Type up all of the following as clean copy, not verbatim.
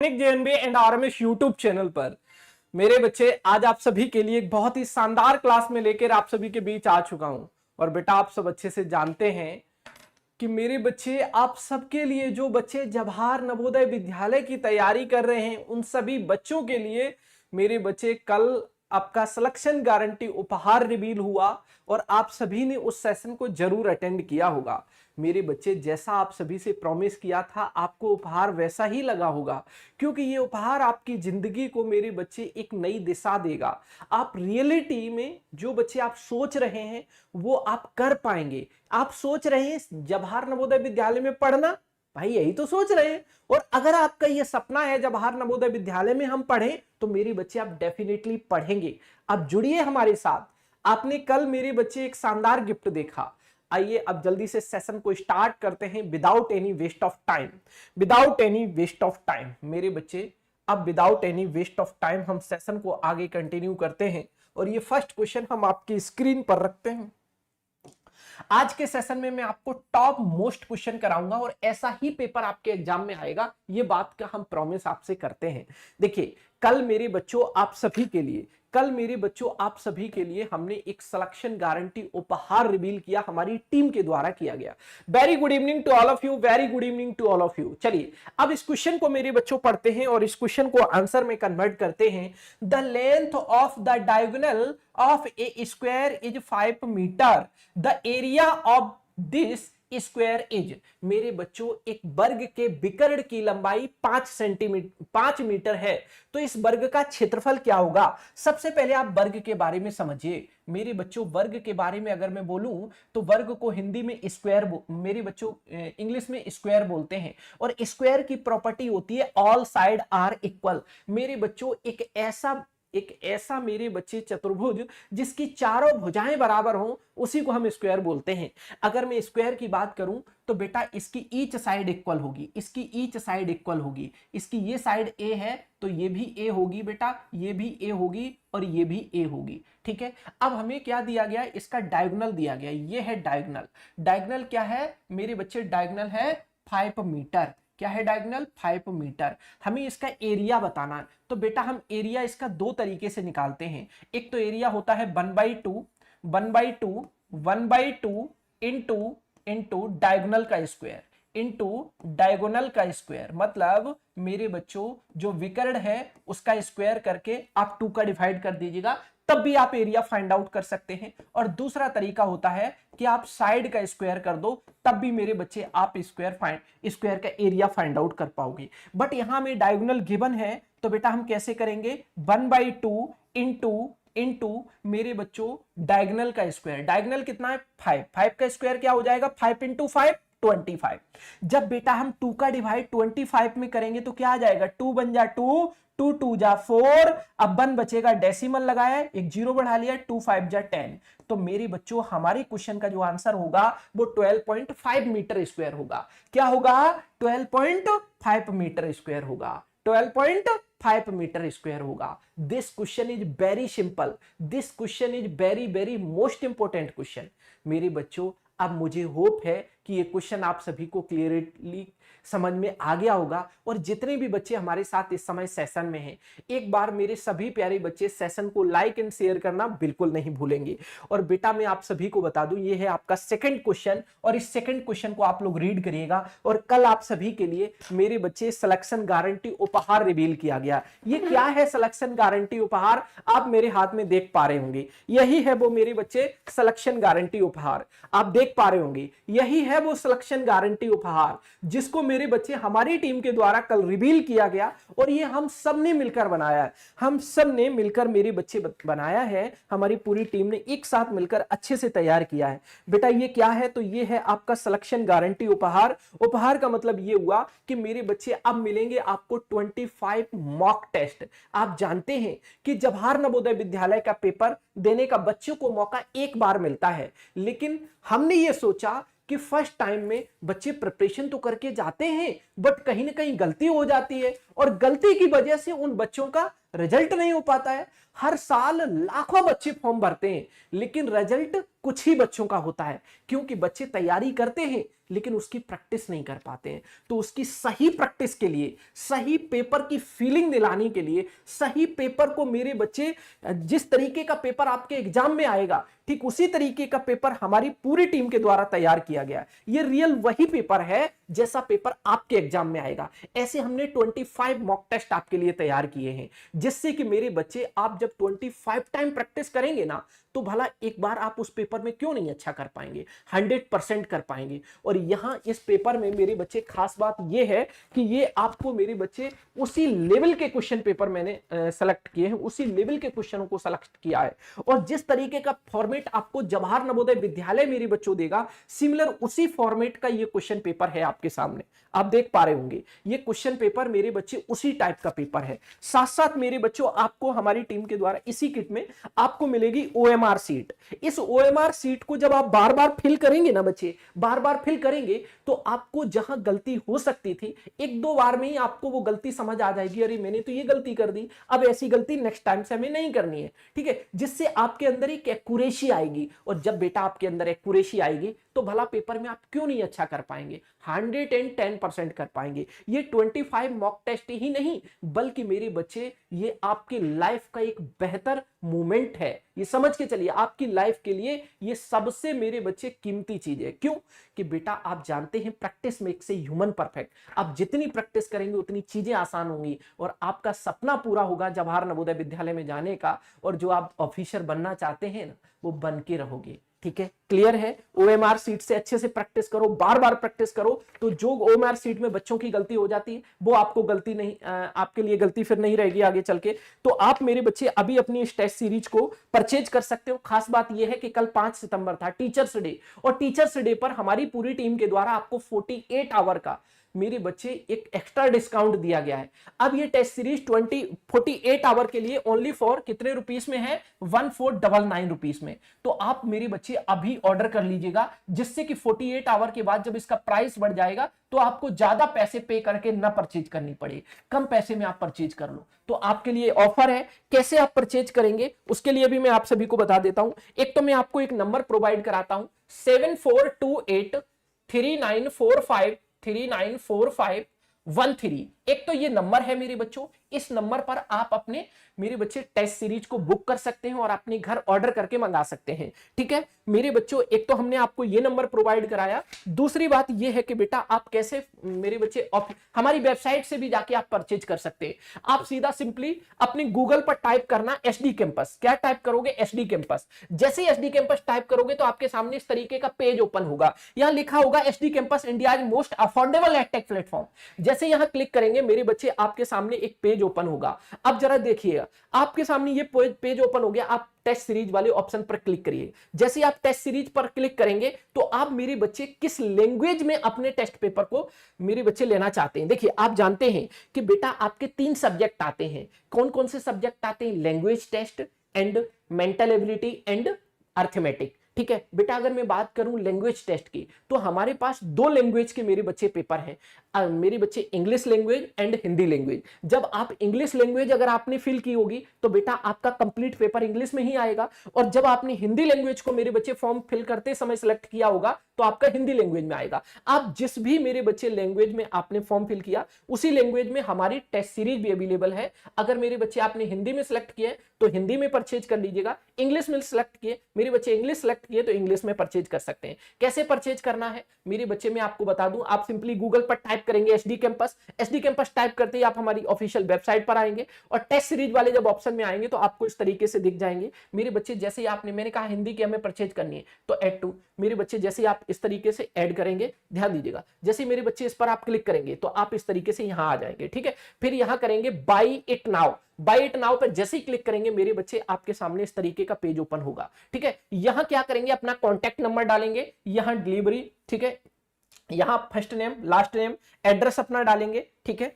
JNB and RMS YouTube channel पर मेरे बच्चे आज आप सभी के लिए एक बहुत ही शानदार क्लास में लेकर आप सभी के बीच आ चुका हूं। और बेटा आप सब अच्छे से जानते हैं कि मेरे बच्चे आप सबके लिए जो बच्चे जवाहर नवोदय विद्यालय की तैयारी कर रहे हैं उन सभी बच्चों के लिए मेरे बच्चे कल आपका सिलेक्शन गारंटी उपहार रिवील हुआ और आप सभी ने उस सेशन को जरूर अटेंड किया होगा। मेरे बच्चे जैसा आप सभी से प्रॉमिस किया था आपको उपहार वैसा ही लगा होगा, क्योंकि ये उपहार आपकी जिंदगी को मेरे बच्चे एक नई दिशा देगा। आप रियलिटी में जो बच्चे आप सोच रहे हैं वो आप कर पाएंगे। आप सोच रहे हैं जवाहर नवोदय विद्यालय में पढ़ना, भाई यही तो सोच रहे हैं। और अगर आपका ये सपना है जवाहर नवोदय विद्यालय में हम पढ़ें तो मेरे बच्चे आप डेफिनेटली पढ़ेंगे। अब जुड़िए हमारे साथ। आपने कल मेरे बच्चे एक शानदार गिफ्ट देखा। आइए अब जल्दी से सेशन को स्टार्ट करते हैं without any waste of time. Without any waste of time मेरे बच्चे अब without any waste of time हम सेशन को आगे कंटिन्यू करते हैं। और ये फर्स्ट क्वेश्चन हम आपकी स्क्रीन पर रखते हैं। आज के सेशन में मैं आपको टॉप मोस्ट क्वेश्चन कराऊंगा और ऐसा ही पेपर आपके एग्जाम में आएगा, ये बात का हम प्रॉमिस आपसे करते हैं। देखिए कल मेरे बच्चों आप सभी के लिए हमने एक सिलेक्शन गारंटी उपहार रिवील किया, हमारी टीम के द्वारा किया गया। Very good evening to all of you, very good evening to all of you. चलिए अब इस क्वेश्चन को मेरे बच्चों पढ़ते हैं और इस क्वेश्चन को आंसर में कन्वर्ट करते हैं। The length of the diagonal of a square is 5 metre, the area of this square is. मेरे बच्चों एक वर्ग के विकर्ण की लंबाई 5 मीटर है, तो इस वर्ग का क्षेत्रफल क्या होगा। सबसे पहले आप वर्ग के बारे में समझिए। मेरे बच्चों वर्ग के बारे में अगर मैं बोलूं तो वर्ग को हिंदी में स्क्वायर, मेरे बच्चों इंग्लिश में स्क्वायर बोलते हैं। और स्क्वायर की प्रॉपर्टी होती है ऑल साइड आर इक्वल। मेरे बच्चों एक ऐसा मेरे बच्चे चतुर्भुज जिसकी चारों भुजाएं बराबर हों उसी को हम स्क्वायर बोलते हैं। अगर मैं स्क्वायर की बात करूं तो बेटा इसकी ईच साइड इक्वल होगी, इसकी ये साइड ए है तो ये भी ए होगी बेटा, ये भी ए होगी और ये भी ए होगी। ठीक है, अब हमें क्या दिया गया, इसका डायगोनल दिया गया, ये है डायगोनल। डायगोनल क्या है मेरे बच्चे, डायगोनल है 5 मीटर। क्या है डायगोनल, 5 मीटर। हमें इसका एरिया बताना, तो बेटा हम एरिया इसका दो तरीके से निकालते हैं। एक तो एरिया होता है 1/2 इंटू डायगोनल का स्क्वायर, मतलब मेरे बच्चों जो विकर्ण है उसका स्क्वायर करके आप 2 का डिवाइड कर दीजिएगा, तब भी आप एरिया फाइंड आउट कर सकते हैं। और दूसरा तरीका होता है कि आप साइड का स्क्वायर कर दो, तब भी मेरे बच्चे आप स्क्वायर का एरिया फाइंड आउट कर पाओगे। बट यहां में डायगोनल गिवन है तो बेटा हम कैसे करेंगे, 1/2 इंटू मेरे बच्चों डायगोनल का स्क्वायर। डायगोनल कितना है 5 का स्क्वायर क्या हो जाएगा, 5 × 5 25। जब बेटा हम 2 का डिवाइड 25 में करेंगे तो क्या आ जाएगा, 2 बन जा 2, 2 2 जा 4, अब 1 बचेगा, डेसिमल लगाया, एक 0 बढ़ा लिया, 2 5 जा 10। तो मेरे बच्चों हमारे क्वेश्चन का जो आंसर होगा वो 12.5 मीटर स्क्वायर होगा। क्या होगा, 12.5 मीटर स्क्वायर होगा, 12.5 मीटर स्क्वायर होगा। This question is very simple, this question is very very most important question. मेरे बच्चों अब मुझे होप है कि ये क्वेश्चन आप सभी को क्लियरली समझ में आ गया होगा। और जितने भी बच्चे हमारे साथ इस समय सेशन में हैं, एक बार मेरे सभी प्यारे बच्चे सेशन को लाइक एंड शेयर करना बिल्कुल नहीं भूलेंगे। और बेटा मैं आप सभी को बता दूं ये है आपका सेकंड क्वेश्चन, और इस सेकंड क्वेश्चन को आप लोग रीड करिएगा। और कल आप सभी के लिए मेरे बच्चे सिलेक्शन गारंटी उपहार रिवील किया गया। ये क्या है सिलेक्शन गारंटी उपहार, आप मेरे हाथ में देख पा रहे होंगे, यही है वो मेरे बच्चे सिलेक्शन गारंटी उपहार, आप देख पा रहे होंगे, यही है वो सिलेक्शन गारंटी उपहार जिसको मेरे बच्चे हमारी टीम के द्वारा कल रिवील किया गया। और ये हम सब ने मिलकर बनाया है, हम सब ने मिलकर मेरे बच्चे बनाया है, हमारी पूरी टीम ने एक साथ मिलकर अच्छे से तैयार किया है। बेटा ये क्या है, तो ये है आपका सिलेक्शन गारंटी उपहार। उपहार का मतलब ये हुआ कि मेरे बच्चे अब मिलेंगे आपको 25 मॉक टेस्ट। आप जानते हैं कि जवाहर नवोदय विद्यालय का पेपर देने का बच्चों को मौका एक बार मिलता है, लेकिन हमने ये सोचा कि फर्स्ट टाइम में बच्चे प्रिपरेशन तो करके जाते हैं बट कहीं ना कहीं गलती हो जाती है, और गलती की वजह से उन बच्चों का रिजल्ट नहीं हो पाता है। हर साल लाखों बच्चे फॉर्म भरते हैं लेकिन रिजल्ट कुछ ही बच्चों का होता है, क्योंकि बच्चे तैयारी करते हैं लेकिन उसकी प्रैक्टिस नहीं कर पाते हैं। तो उसकी सही प्रैक्टिस के लिए, सही पेपर की फीलिंग दिलाने के लिए, सही पेपर को मेरे बच्चे, जिस तरीके का पेपर आपके एग्जाम में आएगा ठीक उसी तरीके का पेपर हमारी पूरी टीम के द्वारा तैयार किया गया। ये रियल वही पेपर है जैसा पेपर आपके एग्जाम में आएगा। ऐसे हमने 25 मॉक टेस्ट आपके लिए तैयार किए हैं, जिससे कि मेरे बच्चे आप जब 25 टाइम प्रैक्टिस करेंगे ना, तो भला एक बार आप उस पेपर में क्यों नहीं अच्छा कर पाएंगे, 100% कर पाएंगे। और यहां इस पेपर में मेरे बच्चे खास बात यह है कि ये आपको मेरे बच्चे उसी लेवल के क्वेश्चन पेपर मैंने सेलेक्ट किए हैं, उसी लेवल के क्वेश्चनों को सेलेक्ट किया है। और जिस तरीके का फॉर्मेट आपको जवाहर नवोदय विद्यालय मेरे बच्चों देगा, सिमिलर उसी फॉर्मेट का ये क्वेश्चन पेपर है आपके सामने, आप देख पा रहे होंगे। ये क्वेश्चन पेपर मेरे बच्चे उसी टाइप का पेपर है। साथ साथ मेरे बच्चों आपको हमारी टीम के द्वारा इसी किट में आपको मिलेगी ओएमआर सीट। इस ओएमआर सीट को जब आप बार बार फिल करेंगे ना बच्चे, बार बार फिल करेंगे, तो आपको जहां गलती हो सकती थी, एक दो बार में ही आपको वो गलती समझ आ जाएगी, अरे मैंने तो ये गलती कर दी, अब ऐसी गलती नेक्स्ट टाइम से हमें नहीं करनी है। ठीक है, जिससे आपके अंदर एक एक्यूरेसी आएगी। और जब बेटा आपके अंदर एक्यूरेसी आएगी तो भला पेपर में आप क्यों नहीं अच्छा कर पाएंगे, 110% कर पाएंगे। ये 25 मॉक टेस्ट ही नहीं, बल्कि मेरे बच्चे ये आपकी लाइफ का एक बेहतर मोमेंट है। ये समझ के चलिए, आपकी लाइफ के लिए ये सबसे मेरे बच्चे कीमती चीज है। क्यों? कि बेटा आप जानते हैं practice makes a human perfect. आप जितनी प्रैक्टिस करेंगे उतनी चीजें आसान होंगी और आपका सपना पूरा होगा जवाहर नवोदय विद्यालय में जाने का, और जो आप ऑफिसर बनना चाहते हैं ना, वो बन के रहोगे। ठीक है, क्लियर है? ओएमआर सीट से अच्छे से प्रैक्टिस करो, बार बार प्रैक्टिस करो, तो जो ओएमआर सीट में बच्चों की गलती हो जाती है वो आपको गलती नहीं, आपके लिए गलती फिर नहीं रहेगी आगे चल के। तो आप मेरे बच्चे अभी अपनी इस टेस्ट सीरीज को परचेज कर सकते हो। खास बात यह है कि कल 5 सितंबर था टीचर्स डे, और टीचर्स डे पर हमारी पूरी टीम के द्वारा आपको 48 आवर का मेरे बच्चे एक एक्स्ट्रा डिस्काउंट दिया गया है। अब ये टेस्ट सीरीज 48 आवर के लिए ओनली फॉर कितने रुपीस में है? 1499 रुपीस में। तो आप मेरे बच्चे अभी ऑर्डर कर लीजिएगा, जिससे कि 48 आवर के बाद जब इसका प्राइस बढ़ जाएगा तो आपको ज्यादा पैसे पे करके ना परचेज करनी पड़े, कम पैसे में आप परचेज कर लो। तो आपके लिए ऑफर है। कैसे आप परचेज करेंगे उसके लिए भी मैं आप सभी को बता देता हूं। एक तो मैं आपको एक नंबर प्रोवाइड कराता हूं, 7428394513। एक तो ये नंबर है मेरे बच्चों, इस नंबर पर आप अपने मेरे बच्चे टेस्ट सीरीज को बुक कर सकते हैं और अपने घर ऑर्डर करके मंगा सकते हैं। ठीक है मेरे बच्चों, एक तो हमने आपको ये नंबर प्रोवाइड कराया। दूसरी बात ये है कि बेटा आप कैसे मेरे बच्चे हमारी वेबसाइट से भी जाके आप परचेज कर सकते हैं। आप सीधा सिंपली अपने गूगल पर टाइप करना एचडी कैंपस। क्या टाइप करोगे? HD campus. जैसे ही एचडी कैंपस टाइप करोगे तो आपके सामने इस तरीके का पेज ओपन होगा। यहां लिखा होगा HD campus India most affordable edtech platform. जैसे यहां क्लिक करेंगे मेरे बच्चे आपके सामने एक पेज ओपन होगा। अब जरा देखिए, आपके सामने ये पेज ओपन हो गया। आप टेस्ट सीरीज वाले ऑप्शन पर क्लिक करिए। जैसे आप टेस्ट सीरीज पर क्लिक करेंगे तो आप मेरे बच्चे किस लैंग्वेज में अपने टेस्ट पेपर को मेरे बच्चे लेना चाहते हैं। देखिए आप जानते हैं कि बेटा आपके 3 सब्जेक्ट आते हैं। कौन कौन से सब्जेक्ट आते हैं? Language test and mental ability and arithmetic. ठीक है बेटा, अगर मैं बात करूं लैंग्वेज टेस्ट की, तो हमारे पास 2 लैंग्वेज के मेरे बच्चे पेपर हैं। मेरे बच्चे English language and Hindi language. जब आप इंग्लिश लैंग्वेज अगर आपने फिल की होगी तो बेटा आपका कंप्लीट पेपर इंग्लिश में ही आएगा, और जब आपने हिंदी लैंग्वेज को मेरे बच्चे फॉर्म फिल करते समय सिलेक्ट किया होगा तो आपका हिंदी लैंग्वेज में आएगा। आप जिस भी मेरे बच्चे लैंग्वेज में आपने फॉर्म फिल किया उसी लैंग्वेज में हमारी टेस्ट सीरीज भी अवेलेबल है। अगर मेरे बच्चे आपने हिंदी में सिलेक्ट किए तो हिंदी में परचेज कर लीजिएगा, इंग्लिश में सिलेक्ट किए मेरे बच्चे इंग्लिश सिलेक्ट किए तो इंग्लिश में परचेज कर सकते हैं। कैसे परचेज करना है मेरे बच्चे मैं आपको बता दूं। आप सिंपली गूगल पर टाइप करेंगे HD campus. HD campus type करते ही आप हमारी ऑफिशियल वेबसाइट पर आएंगे और टेस्ट सीरीज वाले जब ऑप्शन में आएंगे तो आपको इस तरीके से दिख जाएंगे मेरे बच्चे। जैसे ही आपने, मैंने कहा हिंदी की हमें परचेज करनी है तो ऐड टू, मेरे बच्चे जैसे आप इस तरीके से ऐड करेंगे, ध्यान दीजिएगा, जैसे मेरे बच्चे इस पर आप क्लिक करेंगे तो आप इस तरीके से यहां आ जाएंगे। ठीक है, फिर यहां करेंगे by it now. By it now पर जैसे ही क्लिक करेंगे मेरे बच्चे आपके सामने इस तरीके का पेज ओपन होगा। ठीक है, यहां क्या करेंगे? अपना कॉन्टैक्ट नंबर डालेंगे, यहां डिलीवरी, ठीक है, यहां first name last name address अपना डालेंगे। ठीक है,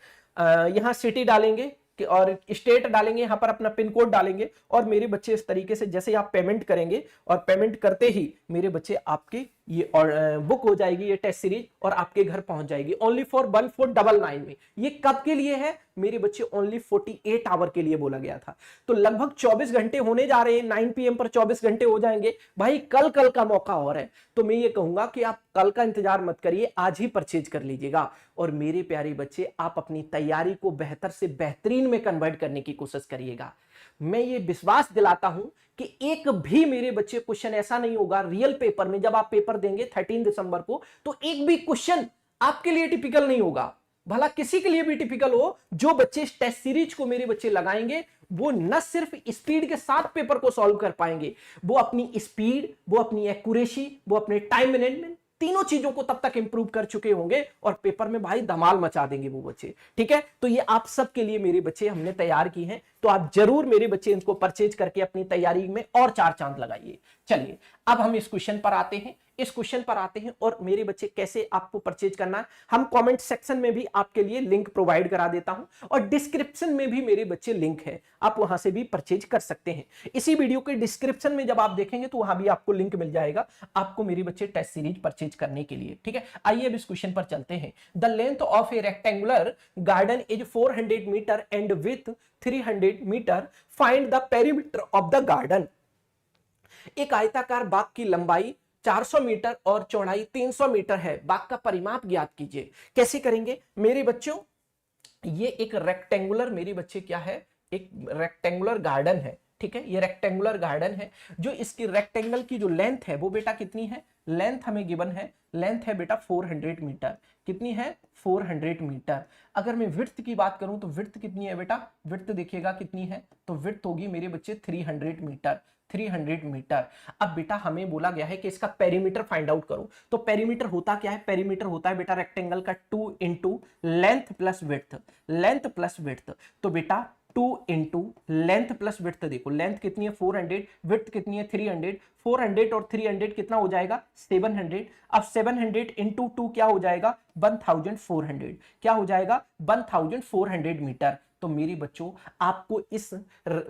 यहां सिटी डालेंगे और स्टेट डालेंगे, यहां पर अपना पिन कोड डालेंगे, और मेरे बच्चे इस तरीके से जैसे आप पेमेंट करेंगे और पेमेंट करते ही मेरे बच्चे आपके ये और बुक हो जाएगी ये टेस्ट सीरीज और आपके घर पहुंच जाएगी ओनली फॉर 1499 में। ये कब के लिए है मेरे बच्चे? ओनली 48 आवर के लिए बोला गया था। तो लगभग 24 घंटे होने जा रहे हैं, 9 PM पर 24 घंटे हो जाएंगे भाई। कल का मौका और है, तो मैं ये कहूंगा कि आप कल का इंतजार मत करिए, आज ही परचेज कर लीजिएगा। और मेरे प्यारे बच्चे, आप अपनी तैयारी को बेहतर से बेहतरीन में कन्वर्ट करने की कोशिश करिएगा। मैं ये विश्वास दिलाता हूं कि एक भी मेरे बच्चे क्वेश्चन ऐसा नहीं होगा रियल पेपर में, जब आप पेपर देंगे 13 दिसंबर को, तो एक भी क्वेश्चन आपके लिए टिपिकल नहीं होगा। भला किसी के लिए भी टिपिकल हो, जो बच्चे इस टेस्ट सीरीज को मेरे बच्चे लगाएंगे वो न सिर्फ स्पीड के साथ पेपर को सॉल्व कर पाएंगे, वो अपनी स्पीड, वो अपनी एक्यूरेसी, वो अपने टाइम मैनेजमेंट, तीनों चीजों को तब तक इंप्रूव कर चुके होंगे और पेपर में भाई धमाल मचा देंगे वो बच्चे। ठीक है, तो ये आप सब के लिए मेरे बच्चे हमने तैयार की हैं, तो आप जरूर मेरे बच्चे इनको परचेज करके अपनी तैयारी में और 4 चांद लगाइए। चलिए अब हम इस क्वेश्चन पर आते हैं। और मेरे बच्चे कैसे आपको परचेज करना है, हम कमेंट सेक्शन में भी आपके लिए लिंक प्रोवाइड करा देता हूं और डिस्क्रिप्शन में भी मेरे बच्चे लिंक है, आप वहां से भी परचेज कर सकते हैं। इसी वीडियो के डिस्क्रिप्शन में जब आप देखेंगे तो वहां भी आपको लिंक मिल जाएगा आपको मेरे बच्चे टेस्ट सीरीज परचेज करने के लिए। ठीक है, आइए अब इस क्वेश्चन पर चलते हैं। The length of a rectangular garden is 400 metre and width 300 metre, find the perimeter of the garden. एक आयताकार बाग की लंबाई 400 मीटर और चौड़ाई 300 मीटर है, बाग का परिमाप ज्ञात कीजिए। कैसे करेंगे मेरे बच्चों? ये एक रेक्टेंगुलर मेरे बच्चे क्या है, एक रेक्टेंगुलर गार्डन है। ठीक है, ये रेक्टेंगुलर गार्डन है। जो इसकी रेक्टेंगल की जो लेंथ है वो बेटा कितनी है? लेंथ हमें गिवन है, लेंथ है बेटा 400 मीटर। कितनी है? 400 मीटर। अगर मैं विड्थ की बात करूं तो विड्थ कितनी है बेटा? विड्थ देखिएगा कितनी है, तो विड्थ होगी मेरे बच्चे 300 मीटर। 300 मीटर। अब बेटा हमें बोला गया है कि इसका पेरीमीटर फाइंड आउट करो, तो पेरीमीटर होता क्या है? पेरीमीटर होता है बेटा रेक्टेंगल का 2 into length plus width, length plus width. तो बेटा 2 इंटू लेंथ प्लस विड्थ, देखो लेंथ कितनी है 400, विड्थ कितनी है 300, 400 और 300 कितना हो जाएगा? 700। अब 700 इंटू 2 क्या हो जाएगा? 1400। क्या हो जाएगा? 1400 मीटर। तो मेरे बच्चों आपको इस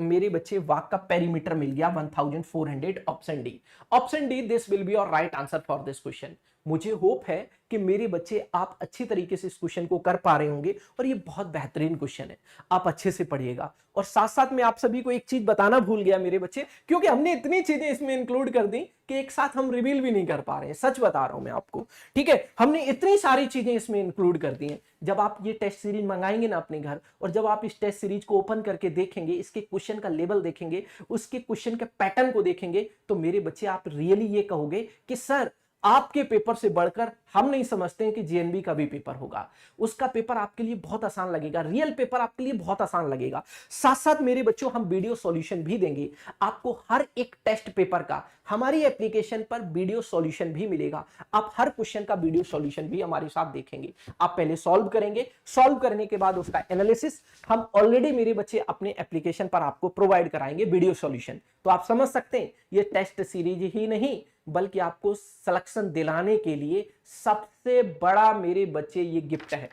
मेरे बच्चे वाक का पेरीमीटर मिल गया 1400। Option D, option D this will be your right answer for this question. मुझे होप है कि मेरे बच्चे आप अच्छी तरीके से इस क्वेश्चन को कर पा रहे होंगे और ये बहुत बेहतरीन क्वेश्चन है, आप अच्छे से पढ़िएगा। और साथ साथ में आप सभी को एक चीज बताना भूल गया मेरे बच्चे, क्योंकि हमने इतनी चीजें इसमें इंक्लूड कर दी कि एक साथ हम रिवील भी नहीं कर पा रहे हैं, सच बता रहा हूं मैं आपको। ठीक है, हमने इतनी सारी चीजें इसमें इंक्लूड कर दी हैं। जब आप ये टेस्ट सीरीज मंगाएंगे ना अपने घर, और जब आप इस टेस्ट सीरीज को ओपन करके देखेंगे, इसके क्वेश्चन का लेवल देखेंगे, उसके क्वेश्चन के पैटर्न को देखेंगे, तो मेरे बच्चे आप रियली ये कहोगे कि सर आपके पेपर से बढ़कर हम नहीं समझते हैं कि जीएनबी का भी पेपर होगा। उसका पेपर आपके लिए बहुत आसान लगेगा, रियल पेपर आपके लिए बहुत आसान लगेगा। साथ साथ मेरे बच्चों हम वीडियो सॉल्यूशन भी देंगे आपको, हर एक टेस्ट पेपर का हमारी एप्लीकेशन पर वीडियो सॉल्यूशन भी मिलेगा। आप हर क्वेश्चन का वीडियो सॉल्यूशन भी हमारे साथ देखेंगे। आप पहले सॉल्व करेंगे, सॉल्व करने के बाद उसका एनालिसिस हम ऑलरेडी मेरे बच्चे अपने एप्लीकेशन पर आपको प्रोवाइड कराएंगे वीडियो सॉल्यूशन। तो आप समझ सकते हैं ये टेस्ट सीरीज ही नहीं बल्कि आपको सिलेक्शन दिलाने के लिए सबसे बड़ा मेरे बच्चे ये गिफ्ट है,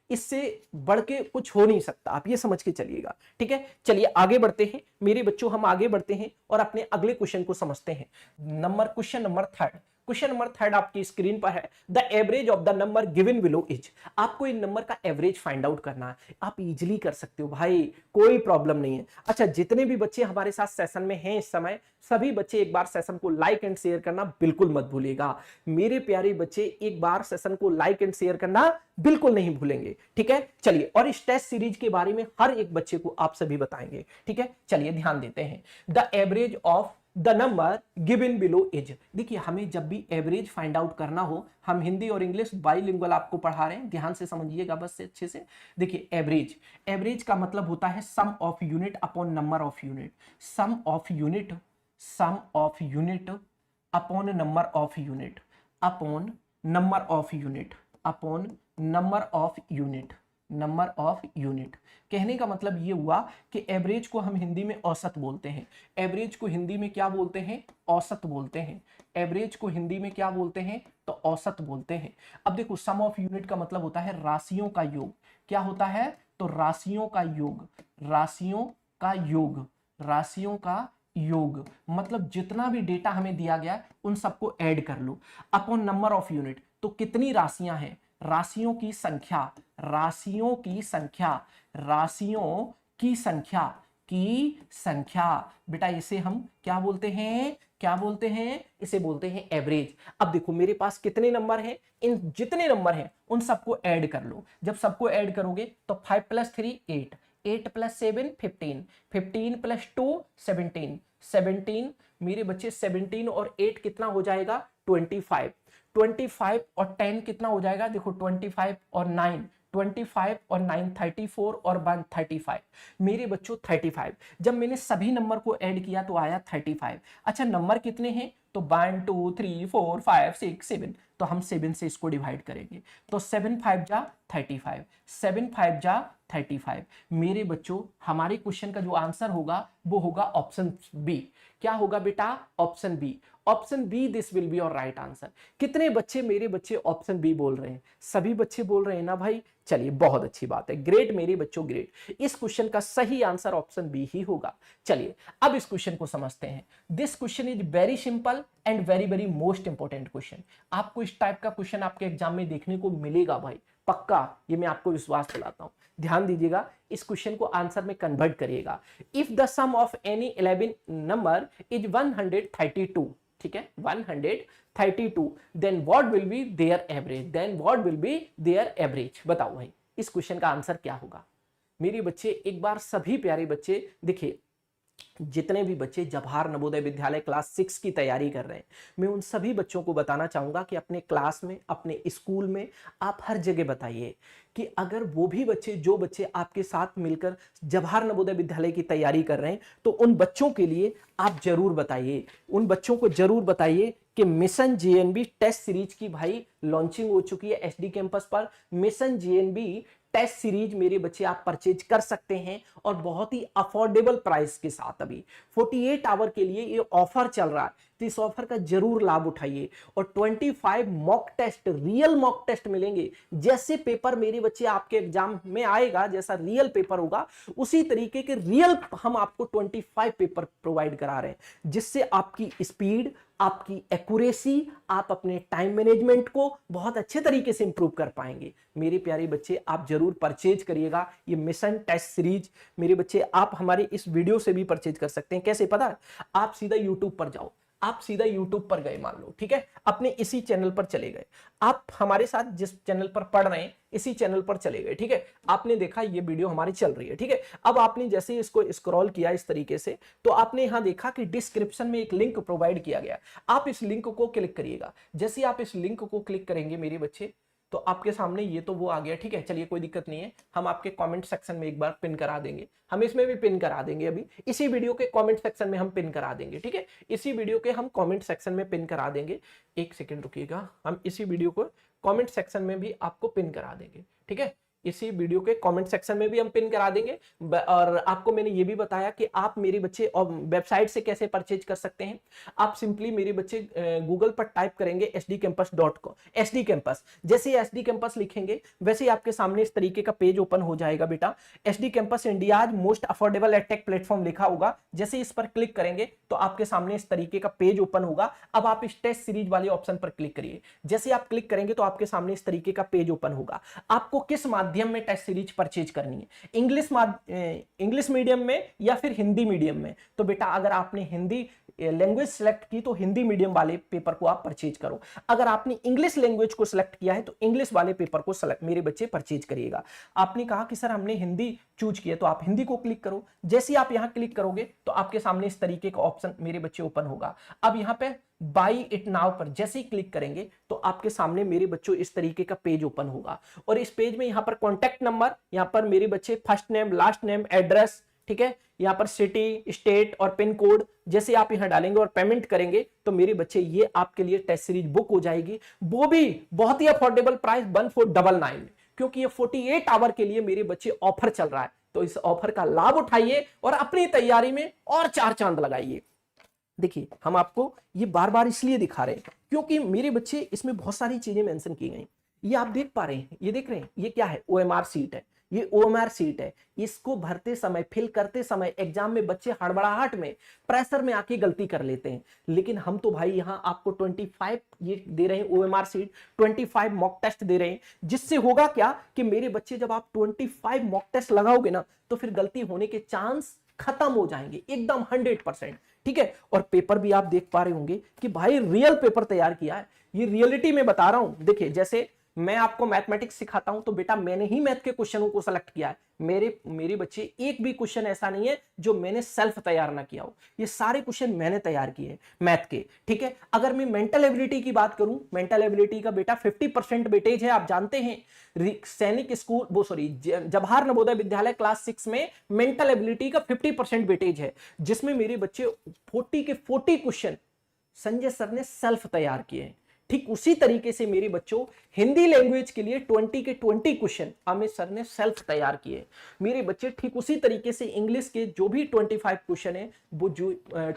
इससे बढ़ के कुछ हो नहीं सकता, आप ये समझ के चलिएगा। ठीक है, चलिए आगे बढ़ते हैं मेरे बच्चों, हम आगे बढ़ते हैं और अपने अगले क्वेश्चन को समझते हैं। Question number third, question number third आपकी स्क्रीन पर है। The average of the number given below is, आपको इन नंबर का एवरेज फाइंड आउट करना है। आप इजीली कर सकते हो भाई, कोई प्रॉब्लम नहीं है। अच्छा, जितने भी बच्चे हमारे साथ सेशन में हैं इस समय, सभी बच्चे एक बार सेशन को लाइक एंड शेयर करना बिल्कुल मत भूलिएगा। मेरे प्यारे बच्चे एक बार सेशन को लाइक एंड शेयर करना बिल्कुल नहीं भूलेंगे। ठीक है, चलिए, और इस टेस्ट सीरीज के बारे में हर एक बच्चे को आप सभी बताएंगे। ठीक है, चलिए ध्यान देते हैं। The average of the number given below is, देखिए हमें जब भी एवरेज फाइंड आउट करना हो, हम हिंदी और इंग्लिश बाइलिंगुअल आपको पढ़ा रहे हैं, ध्यान से समझिएगा बस से अच्छे से। देखिए एवरेज, एवरेज का मतलब होता है sum of unit upon number of unit, sum of unit, sum of unit upon number of unit, upon number of unit, upon number of unit, number of unit. कहने का मतलब ये हुआ कि एवरेज को हम हिंदी में औसत बोलते हैं। एवरेज को हिंदी में क्या बोलते हैं? औसत बोलते हैं। एवरेज को हिंदी में क्या बोलते हैं? तो औसत बोलते हैं। अब देखो सम ऑफ यूनिट का मतलब होता है राशियों का योग। क्या होता है? तो राशियों का योग, राशियों का योग, राशियों का योग, मतलब जितना भी डेटा हमें दिया गया है उन सबको ऐड कर लो अपॉन नंबर ऑफ यूनिट। तो कितनी राशियां हैं, राशियों की संख्या, राशियों की संख्या, राशियों की संख्या, की संख्या। बेटा इसे हम क्या बोलते हैं, क्या बोलते हैं, इसे बोलते हैं एवरेज। अब देखो मेरे पास कितने नंबर हैं, इन जितने नंबर हैं उन सबको ऐड कर लो। जब सबको ऐड करोगे तो 5 + 3 8, 8 + 7 15, 15 + 2 17, 17 मेरे बच्चे 17 और 8 कितना हो जाएगा 25, 25 और 10 कितना हो जाएगा, देखो 25 और 9, 25 और 9 34 और 1 35, मेरे बच्चों 35। जब मैंने सभी नंबर को ऐड किया तो आया 35। अच्छा नंबर कितने हैं, तो 1 2 3 4 5 6 7, तो हम 7 से इसको डिवाइड करेंगे तो 7 5 जा 35, 7 5 जा 35। मेरे बच्चों हमारे क्वेश्चन का जो आंसर होगा वो होगा ऑप्शन बी। क्या होगा बेटा, option B. Option B this will be your right answer. कितने बच्चे मेरे बच्चे ऑप्शन बी बोल रहे हैं, सभी बच्चे बोल रहे हैं ना भाई, चलिए बहुत अच्छी बात है, ग्रेट मेरे बच्चों ग्रेट। इस क्वेश्चन का सही आंसर ऑप्शन बी ही होगा। चलिए अब इस क्वेश्चन को समझते हैं। This question is very simple and very very most important question. आपको इस टाइप का क्वेश्चन आपके एग्जाम में देखने को मिलेगा भाई, पक्का, ये मैं आपको विश्वास दिलाता हूं। ध्यान दीजिएगा, इस क्वेश्चन को आंसर में कन्वर्ट करिएगा। If the sum of any 11 number is 132, ठीक है 132, then what will be their average, then what will be their average. बताओ भाई इस क्वेश्चन का आंसर क्या होगा। मेरे बच्चे एक बार सभी प्यारे बच्चे देखिए, जितने भी बच्चे जवाहर नवोदय विद्यालय क्लास 6 की तैयारी कर रहे हैं, मैं उन सभी बच्चों को बताना चाहूंगा कि अपने क्लास में, अपने स्कूल में आप हर जगह बताइए कि अगर वो भी बच्चे, जो बच्चे आपके साथ मिलकर जवाहर नवोदय विद्यालय की तैयारी कर रहे हैं, तो उन बच्चों के लिए आप जरूर बताइए, उन बच्चों को जरूर बताइए कि मिशन जेएनबी टेस्ट सीरीज की भाई लॉन्चिंग हो चुकी है एसडी कैंपस पर। मिशन जेएनबी टेस्ट सीरीज मेरे बच्चे आप परचेज कर सकते हैं और बहुत ही अफोर्डेबल प्राइस के साथ। अभी 48 आवर के लिए ये ऑफर चल रहा है, तो इस ऑफर का जरूर लाभ उठाइए। और 25 mock test, real mock test मिलेंगे। जैसे पेपर मेरे बच्चे आपके एग्जाम में आएगा, जैसा रियल पेपर होगा उसी तरीके के रियल हम आपको 25 पेपर प्रोवाइड करा रहे हैं, जिससे आपकी स्पीड, आपकी एक्यूरेसी, आप अपने टाइम मैनेजमेंट को बहुत अच्छे तरीके से इंप्रूव कर पाएंगे। मेरे प्यारे बच्चे आप जरूर परचेज करिएगा ये मिशन टेस्ट सीरीज। मेरे बच्चे आप हमारे इस वीडियो से भी परचेज कर सकते हैं। कैसे पता है, आप सीधा यूट्यूब पर जाओ, आप सीधा YouTube पर गए मान लो, ठीक है, अपने इसी चैनल पर चले गए, आप हमारे साथ जिस चैनल पर पढ़ रहे हैं इसी चैनल पर चले गए, ठीक है, आपने देखा ये वीडियो हमारी चल रही है, ठीक है। अब आपने जैसे इसको स्क्रॉल किया इस तरीके से, तो आपने यहां देखा कि डिस्क्रिप्शन में एक लिंक प्रोवाइड किया गया, आप इस लिंक को क्लिक करिएगा। जैसे आप इस लिंक को क्लिक करेंगे मेरे बच्चे, तो आपके सामने ये तो वो आ गया, ठीक है। चलिए कोई दिक्कत नहीं है, हम आपके कमेंट सेक्शन में एक बार पिन करा देंगे, हम इसमें भी पिन करा देंगे, अभी इसी वीडियो के कमेंट सेक्शन में हम पिन करा देंगे, ठीक है, इसी वीडियो के हम कमेंट सेक्शन में पिन करा देंगे। एक सेकेंड रुकिएगा, हम इसी वीडियो को कमेंट सेक्शन में भी आपको पिन करा देंगे, ठीक है, इसी वीडियो के कमेंट सेक्शन में भी हम पिन करा देंगे। और आपको मैंने ये भी बताया कि आप मेरे बच्चे वेबसाइट से कैसे परचेज कर सकते हैं। आप सिंपली मेरे बच्चे गूगल पर टाइप करेंगे sdcampus.com, SD कैंपस, जैसे SD कैंपस लिखेंगे वैसे ही आपके सामने इस तरीके का पेज ओपन हो जाएगा बेटा। SD campus India's most affordable edtech platform लिखा होगा, जैसे इस पर क्लिक करेंगे तो आपके सामने इस तरीके का पेज ओपन होगा। अब आप इस टेस्ट सीरीज वाले ऑप्शन पर क्लिक करिए, जैसे आप क्लिक करेंगे तो आपके सामने इस तरीके का पेज ओपन होगा। आपको किस माध्यम में टेस्ट सीरीज परचेज करनी है, इंग्लिश मीडियम में या फिर हिंदी मीडियम में। तो बेटा अगर आपने हिंदी लैंग्वेज सेलेक्ट की तो हिंदी मीडियम वाले पेपर को आप परचेज करो, अगर आपने इंग्लिश लैंग्वेज को सिलेक्ट किया है तो इंग्लिश वाले पेपर को मेरे बच्चे परचेज करिएगा। आपने कहा कि सर हमने हिंदी चूज किया, तो आप हिंदी को क्लिक करो। जैसे आप यहां क्लिक करोगे तो आपके सामने इस तरीके का ऑप्शन मेरे बच्चे ओपन होगा। अब यहां पे बाई इट नाउ पर जैसे ही क्लिक करेंगे तो आपके सामने मेरे बच्चों इस तरीके का पेज ओपन होगा। और इस पेज में यहां पर कॉन्टैक्ट नंबर, यहां पर मेरे बच्चे first name, last name, address, ठीक है, यहां पर सिटी, स्टेट और पिन कोड जैसे आप यहां डालेंगे और पेमेंट करेंगे तो मेरे बच्चे ये आपके लिए टेस्ट सीरीज बुक हो जाएगी, वो भी बहुत ही अफोर्डेबल प्राइस 1499 में, क्योंकि ये 48 आवर के लिए मेरे बच्चे ऑफर चल रहा है। तो इस ऑफर का लाभ उठाइए और अपनी तैयारी में और 4 चांद लगाइए। देखिए हम आपको ये बार बार इसलिए दिखा रहे हैं क्योंकि मेरे बच्चे इसमें बहुत सारी चीजें मेंशन की गई, ये आप देख पा रहे हैं, ये देख रहे हैं, ये क्या है, OMR सीट है, ये ओएमआर सीट है, इसको भरते समय, फिल करते समय एग्जाम में बच्चे हड़बड़ाहट में, प्रेशर में आके गलती कर लेते हैं। लेकिन हम तो भाई यहाँ आपको 25 ये दे रहे हैं ओएमआर सीट, 25 मॉक टेस्ट दे रहे हैं, जिससे होगा क्या कि मेरे बच्चे जब आप 25 मॉक टेस्ट लगाओगे ना तो फिर गलती होने के चांस खत्म हो जाएंगे एकदम 100%। ठीक है, और पेपर भी आप देख पा रहे होंगे कि भाई रियल पेपर तैयार किया है, ये रियलिटी में बता रहा हूं। देखिए जैसे मैं आपको मैथमेटिक्स सिखाता हूं तो बेटा मैंने ही मैथ के क्वेश्चनों को सेलेक्ट किया है, मेरे बच्चे एक भी क्वेश्चन ऐसा नहीं है जो मैंने सेल्फ तैयार ना किया हो, ये सारे क्वेश्चन मैंने तैयार किए हैं मैथ के। ठीक है, अगर मैं मेंटल एबिलिटी की बात करूं, मेंटल एबिलिटी का बेटा 50% वेटेज है, आप जानते हैं सैनिक स्कूल वो सॉरी जवाहर नवोदय विद्यालय क्लास 6 में मेंटल एबिलिटी का 50% वेटेज है, जिसमें मेरे बच्चे 40 के 40 क्वेश्चन संजय सर ने सेल्फ तैयार किए हैं। ठीक उसी तरीके से मेरे बच्चों हिंदी लैंग्वेज के लिए 20 के 20 क्वेश्चन अमित सर ने सेल्फ तैयार किए। मेरे बच्चे ठीक उसी तरीके से इंग्लिश के जो भी 25 क्वेश्चन है वो जो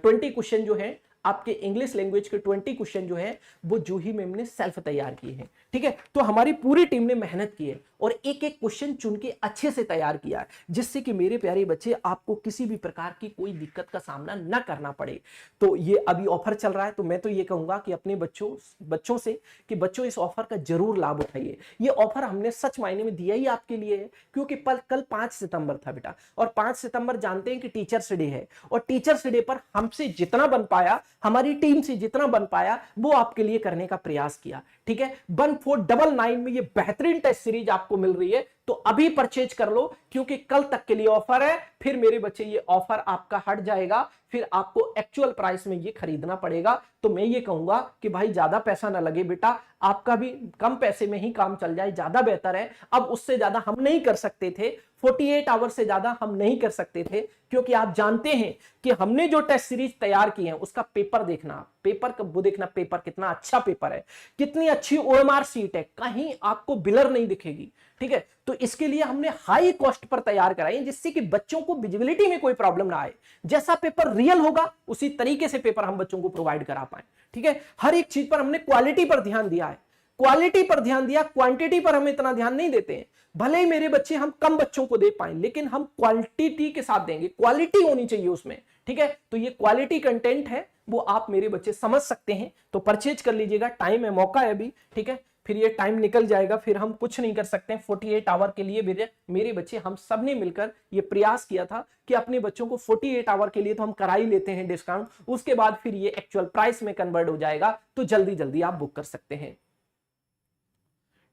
20 क्वेश्चन जो है आपके इंग्लिश लैंग्वेज के 20 क्वेश्चन जो है वो जूही मैम ने सेल्फ तैयार किए हैं। ठीक है, तो हमारी पूरी टीम ने मेहनत की है और एक एक क्वेश्चन चुन के अच्छे से तैयार किया है, जिससे कि मेरे प्यारे बच्चे आपको किसी भी प्रकार की कोई दिक्कत का सामना न करना पड़े। तो ये अभी ऑफर चल रहा है, तो मैं तो ये कहूंगा कि अपने बच्चों से कि बच्चों इस ऑफर का जरूर लाभ उठाइए। ये ऑफर हमने सच मायने में दिया ही आपके लिए है, क्योंकि कल 5 सितंबर था बेटा, और 5 सितंबर जानते हैं कि टीचर्स डे है, और टीचर्स डे पर हमसे जितना बन पाया, हमारी टीम से जितना बन पाया वो आपके लिए करने का प्रयास किया। ठीक है, 1499 में ये बेहतरीन टेस्ट सीरीज आपको मिल रही है, तो अभी परचेज कर लो क्योंकि कल तक के लिए ऑफर है। फिर मेरे बच्चे ये ऑफर आपका हट जाएगा, फिर आपको एक्चुअल प्राइस में ये खरीदना पड़ेगा। तो मैं ये कहूंगा कि भाई ज्यादा पैसा ना लगे बेटा, आपका भी कम पैसे में ही काम चल जाए, ज्यादा बेहतर है। अब उससे ज्यादा हम नहीं कर सकते थे, 48 आवर से ज्यादा हम नहीं कर सकते थे, क्योंकि आप जानते हैं कि हमने जो टेस्ट सीरीज तैयार की है उसका पेपर देखना, पेपर का वो देखना, पेपर कितना अच्छा पेपर है, कितनी अच्छी ओएमआर सीट है, कहीं आपको बिलर नहीं दिखेगी। ठीक है, तो इसके लिए हमने हाई कॉस्ट पर तैयार कराई, जिससे कि बच्चों को विजिबिलिटी में कोई प्रॉब्लम ना आए। जैसा पेपर रियल होगा उसी तरीके से पेपर हम बच्चों को प्रोवाइड करा पाए। ठीक है, हर एक चीज पर हमने क्वालिटी पर ध्यान दिया है, क्वालिटी पर ध्यान दिया, क्वांटिटी पर हम इतना ध्यान नहीं देते हैं। भले ही मेरे बच्चे हम कम बच्चों को दे पाए, लेकिन हम क्वांटिटी के साथ देंगे, क्वालिटी होनी चाहिए उसमें। ठीक है, तो ये क्वालिटी कंटेंट है, वो आप मेरे बच्चे समझ सकते हैं, तो परचेज कर लीजिएगा, टाइम है, मौका है अभी। ठीक है, फिर ये टाइम निकल जाएगा, फिर हम कुछ नहीं कर सकते हैं। 48 आवर के लिए मेरे बच्चे हम सब ने मिलकर ये प्रयास किया था कि अपने बच्चों को 48 आवर के लिए तो हम करा ही लेते हैं डिस्काउंट, उसके बाद फिर ये एक्चुअल प्राइस में कन्वर्ट हो जाएगा, तो जल्दी जल्दी आप बुक कर सकते हैं।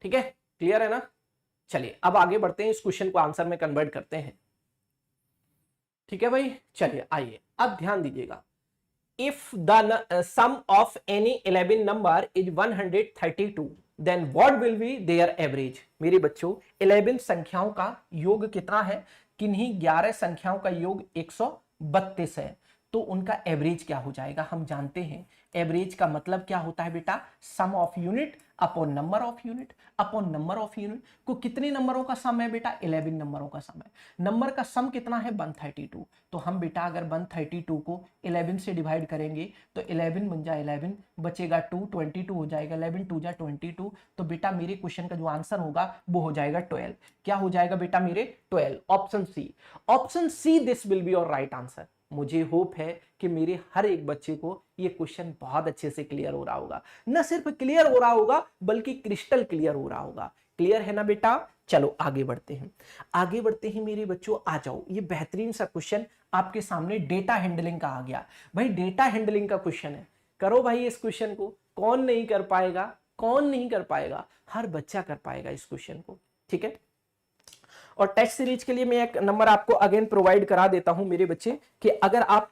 ठीक है, क्लियर है ना? चलिए अब आगे बढ़ते हैं, इस क्वेश्चन को आंसर में कन्वर्ट करते हैं। ठीक है भाई, चलिए आइए अब ध्यान दीजिएगा। If the sum of any 11 number is 132 then what will be their average. मेरे बच्चों 11 संख्याओं का योग कितना है? किन्हीं 11 संख्याओं का योग 132 है, तो उनका एवरेज क्या हो जाएगा? हम जानते हैं एवरेज का मतलब क्या होता है बेटा, sum of unit upon number of unit upon number of unit. को कितने नंबरों का सम है बेटा? 11 नंबरों का सम है। नंबर का सम कितना है? 132। तो हम बेटा अगर 132 को 11 से डिवाइड करेंगे तो 11 बन जाए 11, बचेगा 2, 22 हो जाएगा, 11 2 जा 22। तो बेटा मेरे क्वेश्चन का जो आंसर होगा वो हो जाएगा 12। क्या हो जाएगा बेटा मेरे? 12। Option C, option C this will be your right answer. मुझे होप है कि मेरे हर एक बच्चे को ये क्वेश्चन बहुत अच्छे से क्लियर हो रहा होगा, न सिर्फ क्लियर हो रहा होगा बल्कि क्रिस्टल क्लियर हो रहा होगा। क्लियर है ना बेटा? चलो आगे बढ़ते हैं, आगे बढ़ते हैं मेरे बच्चों। आ जाओ, ये बेहतरीन सा क्वेश्चन आपके सामने डेटा हैंडलिंग का आ गया। भाई डेटा हैंडलिंग का क्वेश्चन है, करो भाई इस क्वेश्चन को। कौन नहीं कर पाएगा? कौन नहीं कर पाएगा? हर बच्चा कर पाएगा इस क्वेश्चन को। ठीक है, और टेस्ट सीरीज के लिए मैं एक नंबर आपको अगेन प्रोवाइड करा देता हूं मेरे बच्चे, कि अगर आप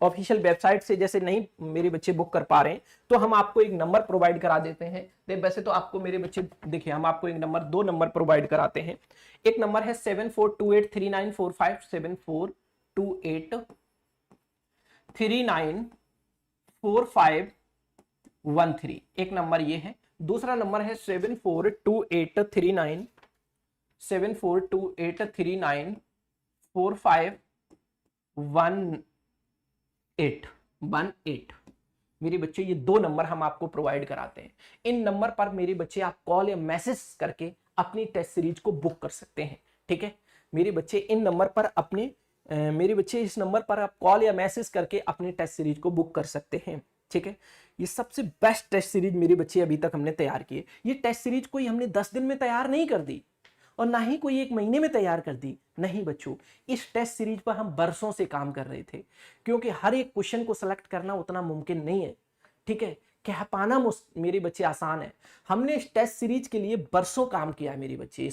ऑफिशियल वेबसाइट से जैसे नहीं मेरे बच्चे बुक कर पा रहे हैं तो हम आपको एक नंबर प्रोवाइड करा देते हैं। वैसे तो आपको मेरे बच्चे देखिए, हम आपको एक नंबर, 2 नंबर प्रोवाइड कराते हैं। एक नंबर है 74283945, 7428394513। एक नंबर ये है। दूसरा नंबर है 7428394518। मेरे बच्चे ये 2 नंबर हम आपको प्रोवाइड कराते हैं। इन नंबर पर मेरे बच्चे आप कॉल या मैसेज करके अपनी टेस्ट सीरीज को बुक कर सकते हैं। ठीक है मेरे बच्चे, इन नंबर पर अपने मेरे बच्चे इस नंबर पर आप कॉल या मैसेज करके अपने टेस्ट सीरीज को बुक कर सकते हैं। ठीक है, ये सबसे बेस्ट टेस्ट सीरीज मेरे बच्चे अभी तक हमने तैयार की है। ये टेस्ट सीरीज कोई हमने 10 दिन में तैयार नहीं कर दी और ना ही कोई 1 महीने में तैयार कर दी, नहीं बच्चों, इस टेस्ट सीरीज पर हम बरसों से काम कर रहे थे, क्योंकि हर एक क्वेश्चन को सिलेक्ट करना उतना मुमकिन नहीं है। ठीक है, कह पाना मेरे बच्चे आसान है। हमने इस टेस्ट सीरीज के लिए बरसों काम किया है मेरे बच्चे,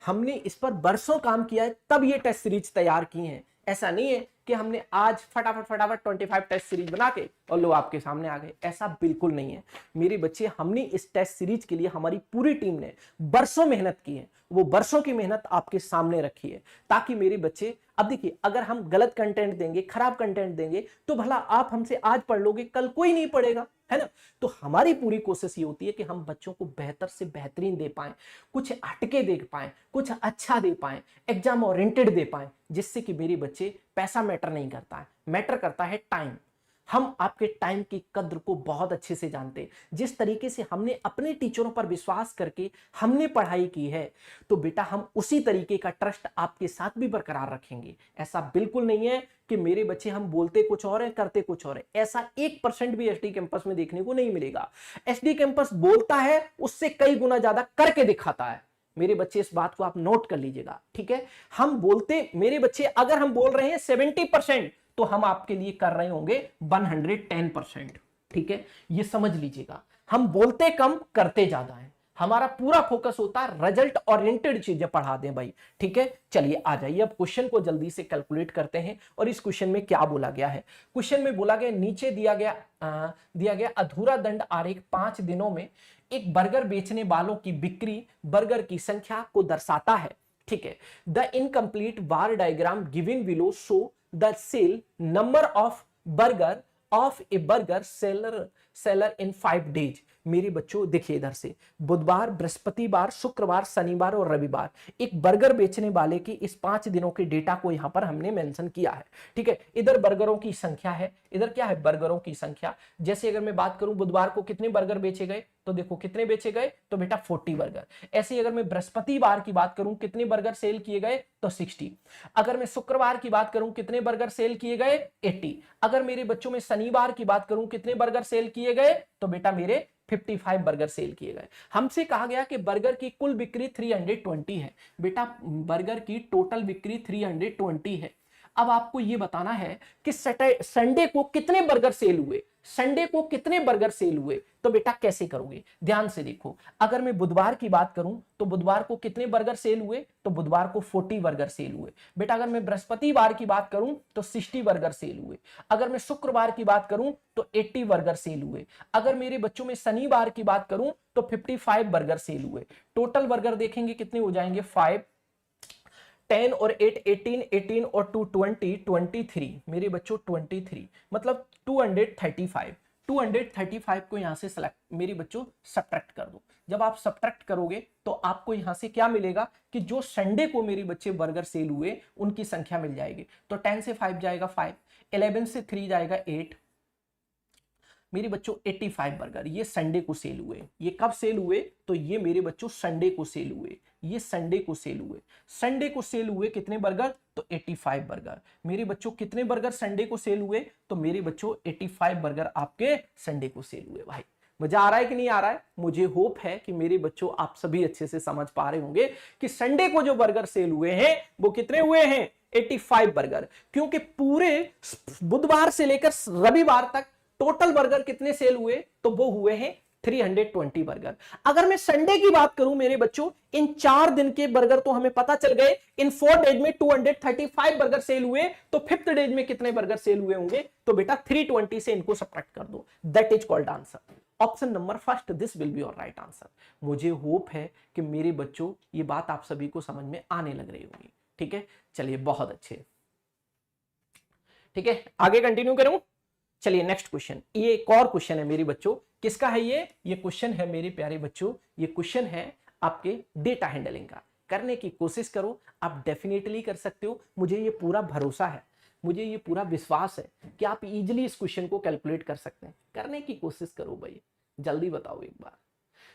हमने इस पर बरसों काम किया है, तब ये टेस्ट सीरीज तैयार की है। ऐसा नहीं है कि हमने आज फटाफट 25 टेस्ट सीरीज बना के और लोग आपके सामने आ गए, ऐसा बिल्कुल नहीं है मेरे बच्चे। हमने इस टेस्ट सीरीज के लिए हमारी पूरी टीम ने बरसों मेहनत की है, वो बरसों की मेहनत आपके सामने रखी है, ताकि मेरे बच्चे, अब देखिए, अगर हम गलत कंटेंट देंगे, खराब कंटेंट देंगे, तो भला आप हमसे आज पढ़ लोगे, कल कोई नहीं पढ़ेगा, है ना। तो हमारी पूरी कोशिश ये होती है कि हम बच्चों को बेहतर से बेहतरीन दे पाएं, कुछ हटके दे पाएं, कुछ अच्छा दे पाएं, एग्जाम ओरिएंटेड दे पाएं, जिससे कि मेरे बच्चे, पैसा मैटर नहीं करता है, मैटर करता है टाइम। हम आपके टाइम की कद्र को बहुत अच्छे से जानते हैं। जिस तरीके से हमने अपने टीचरों पर विश्वास करके हमने पढ़ाई की है, तो बेटा हम उसी तरीके का ट्रस्ट आपके साथ भी बरकरार रखेंगे। ऐसा बिल्कुल नहीं है कि मेरे बच्चे हम बोलते कुछ और है, करते कुछ और है, ऐसा 1% भी एसडी कैंपस में देखने को नहीं मिलेगा। एसडी कैंपस बोलता है, उससे कई गुना ज्यादा करके दिखाता है मेरे बच्चे, इस बात को आप नोट कर लीजिएगा। ठीक है, हम बोलते, मेरे बच्चे, अगर हम बोल रहे हैं 70%, तो हम आपके लिए कर रहे होंगे 110%। ठीक है, ये समझ लीजिएगा, हम बोलते कम करते ज्यादा है, हमारा पूरा फोकस होता है रिजल्ट ओरिएंटेड चीजें पढ़ा दें भाई। ठीक है, चलिए आ जाइए, अब क्वेश्चन को जल्दी से कैलकुलेट करते हैं। और इस क्वेश्चन में क्या बोला गया है? क्वेश्चन में बोला गया, नीचे दिया गया अधूरा दंड आरेख 5 दिनों में एक बर्गर बेचने वालों की बिक्री बर्गर की संख्या को दर्शाता है। ठीक है, the incomplete bar diagram given below show the sale number of burger of a burger seller in 5 days. मेरे बच्चों देखिए, इधर से बुधवार, बृहस्पतिवार, शुक्रवार, शनिवार और रविवार एक बर्गर बेचने वाले की इस 5 दिनों के डेटा को यहां पर हमने मेंशन किया है। ठीक है, इधर बर्गरों की संख्या है, इधर क्या है, बर्गरों की संख्या। जैसे अगर मैं बात करूं बुधवार को कितने बर्गर बेचे गए, तो देखो कितने बेचे गए, तो बेटा 40 बर्गर। ऐसे ही अगर मैं बृहस्पतिवार की बात करूं कितने बर्गर सेल किए गए, तो 60। अगर मैं शुक्रवार की बात करूं कितने बर्गर सेल किए गए, 80। अगर मेरे बच्चों में शनिवार की बात करूं कितने बर्गर सेल किए गए, तो बेटा मेरे 55 बर्गर सेल किए गए। हमसे कहा गया कि बर्गर की कुल बिक्री 320 है। बेटा बर्गर की टोटल बिक्री 320 है। अब आपको यह बताना है कि संडे को कितने बर्गर सेल हुए, संडे को कितने बर्गर सेल हुए, तो बेटा कैसे करोगे, ध्यान से देखो। अगर मैं बुधवार की बात करूं तो बुधवार को कितने बर्गर सेल हुए, तो बुधवार को 40 बर्गर सेल हुए। बेटा अगर मैं बृहस्पतिवार की बात करूं तो 60 बर्गर सेल हुए। अगर मैं शुक्रवार की बात करूं तो 80 बर्गर सेल हुए। अगर मेरे बच्चों में शनिवार की बात करूं तो 55 बर्गर सेल हुए। टोटल बर्गर देखेंगे कितने हो जाएंगे, 5, 10 और 8 18, 18 और 2 20, 23। मेरे बच्चों 23 मतलब 235 को यहां से सेलेक्ट, मेरे बच्चों सब्ट्रैक्ट कर दो। जब आप सब्ट्रैक्ट करोगे तो आपको यहां से क्या मिलेगा कि जो संडे को मेरे बच्चे बर्गर सेल हुए उनकी संख्या मिल जाएगी। तो 10 से 5 जाएगा 5, 11 से 3 जाएगा 8। मेरे बच्चों 85 बर्गर ये संडे को सेल हुए। ये कब सेल हुए, तो ये मेरे बच्चों संडे को सेल हुए, ये संडे को सेल हुए। संडे को सेल हुए कितने बर्गर, तो 85 बर्गर। मेरे बच्चों कितने बर्गर संडे को सेल हुए, तो मेरे बच्चों 85 बर्गर आपके संडे को सेल हुए। भाई मजा आ रहा है कि नहीं आ रहा है? मुझे होप है कि मेरे बच्चों आप सभी अच्छे से समझ पा रहे होंगे कि संडे को जो बर्गर सेल हुए हैं वो कितने हुए हैं, 85 बर्गर। क्योंकि पूरे बुधवार से लेकर रविवार तक टोटल बर्गर कितने सेल हुए, तो वो हुए हैं 320 बर्गर। अगर मैं संडे की बात करूं मेरे बच्चों, इन 4 दिन के बर्गर तो हमें पता चल गए। इन 4 डेज में 235 बर्गर सेल हुए, तो 5th डेज में कितने बर्गर सेल हुए होंगे, तो बेटा 320 से इनको सब्ट्रैक्ट कर दो। That is called answer. Option number first, this will be your right answer. मुझे होप है कि मेरे बच्चों ये बात आप सभी को समझ में आने लग रही होगी। ठीक है, चलिए बहुत अच्छे। ठीक है, आगे कंटिन्यू करूं। चलिए नेक्स्ट क्वेश्चन, ये एक और क्वेश्चन है मेरे बच्चों। किसका है ये क्वेश्चन है मेरे प्यारे बच्चों, ये क्वेश्चन है आपके डेटा हैंडलिंग का। करने की कोशिश करो, आप डेफिनेटली कर सकते हो। मुझे ये पूरा भरोसा है, मुझे ये पूरा विश्वास है कि आप इजीली इस क्वेश्चन को कैलकुलेट कर सकते हैं। करने की कोशिश करो भाई, जल्दी बताओ एक बार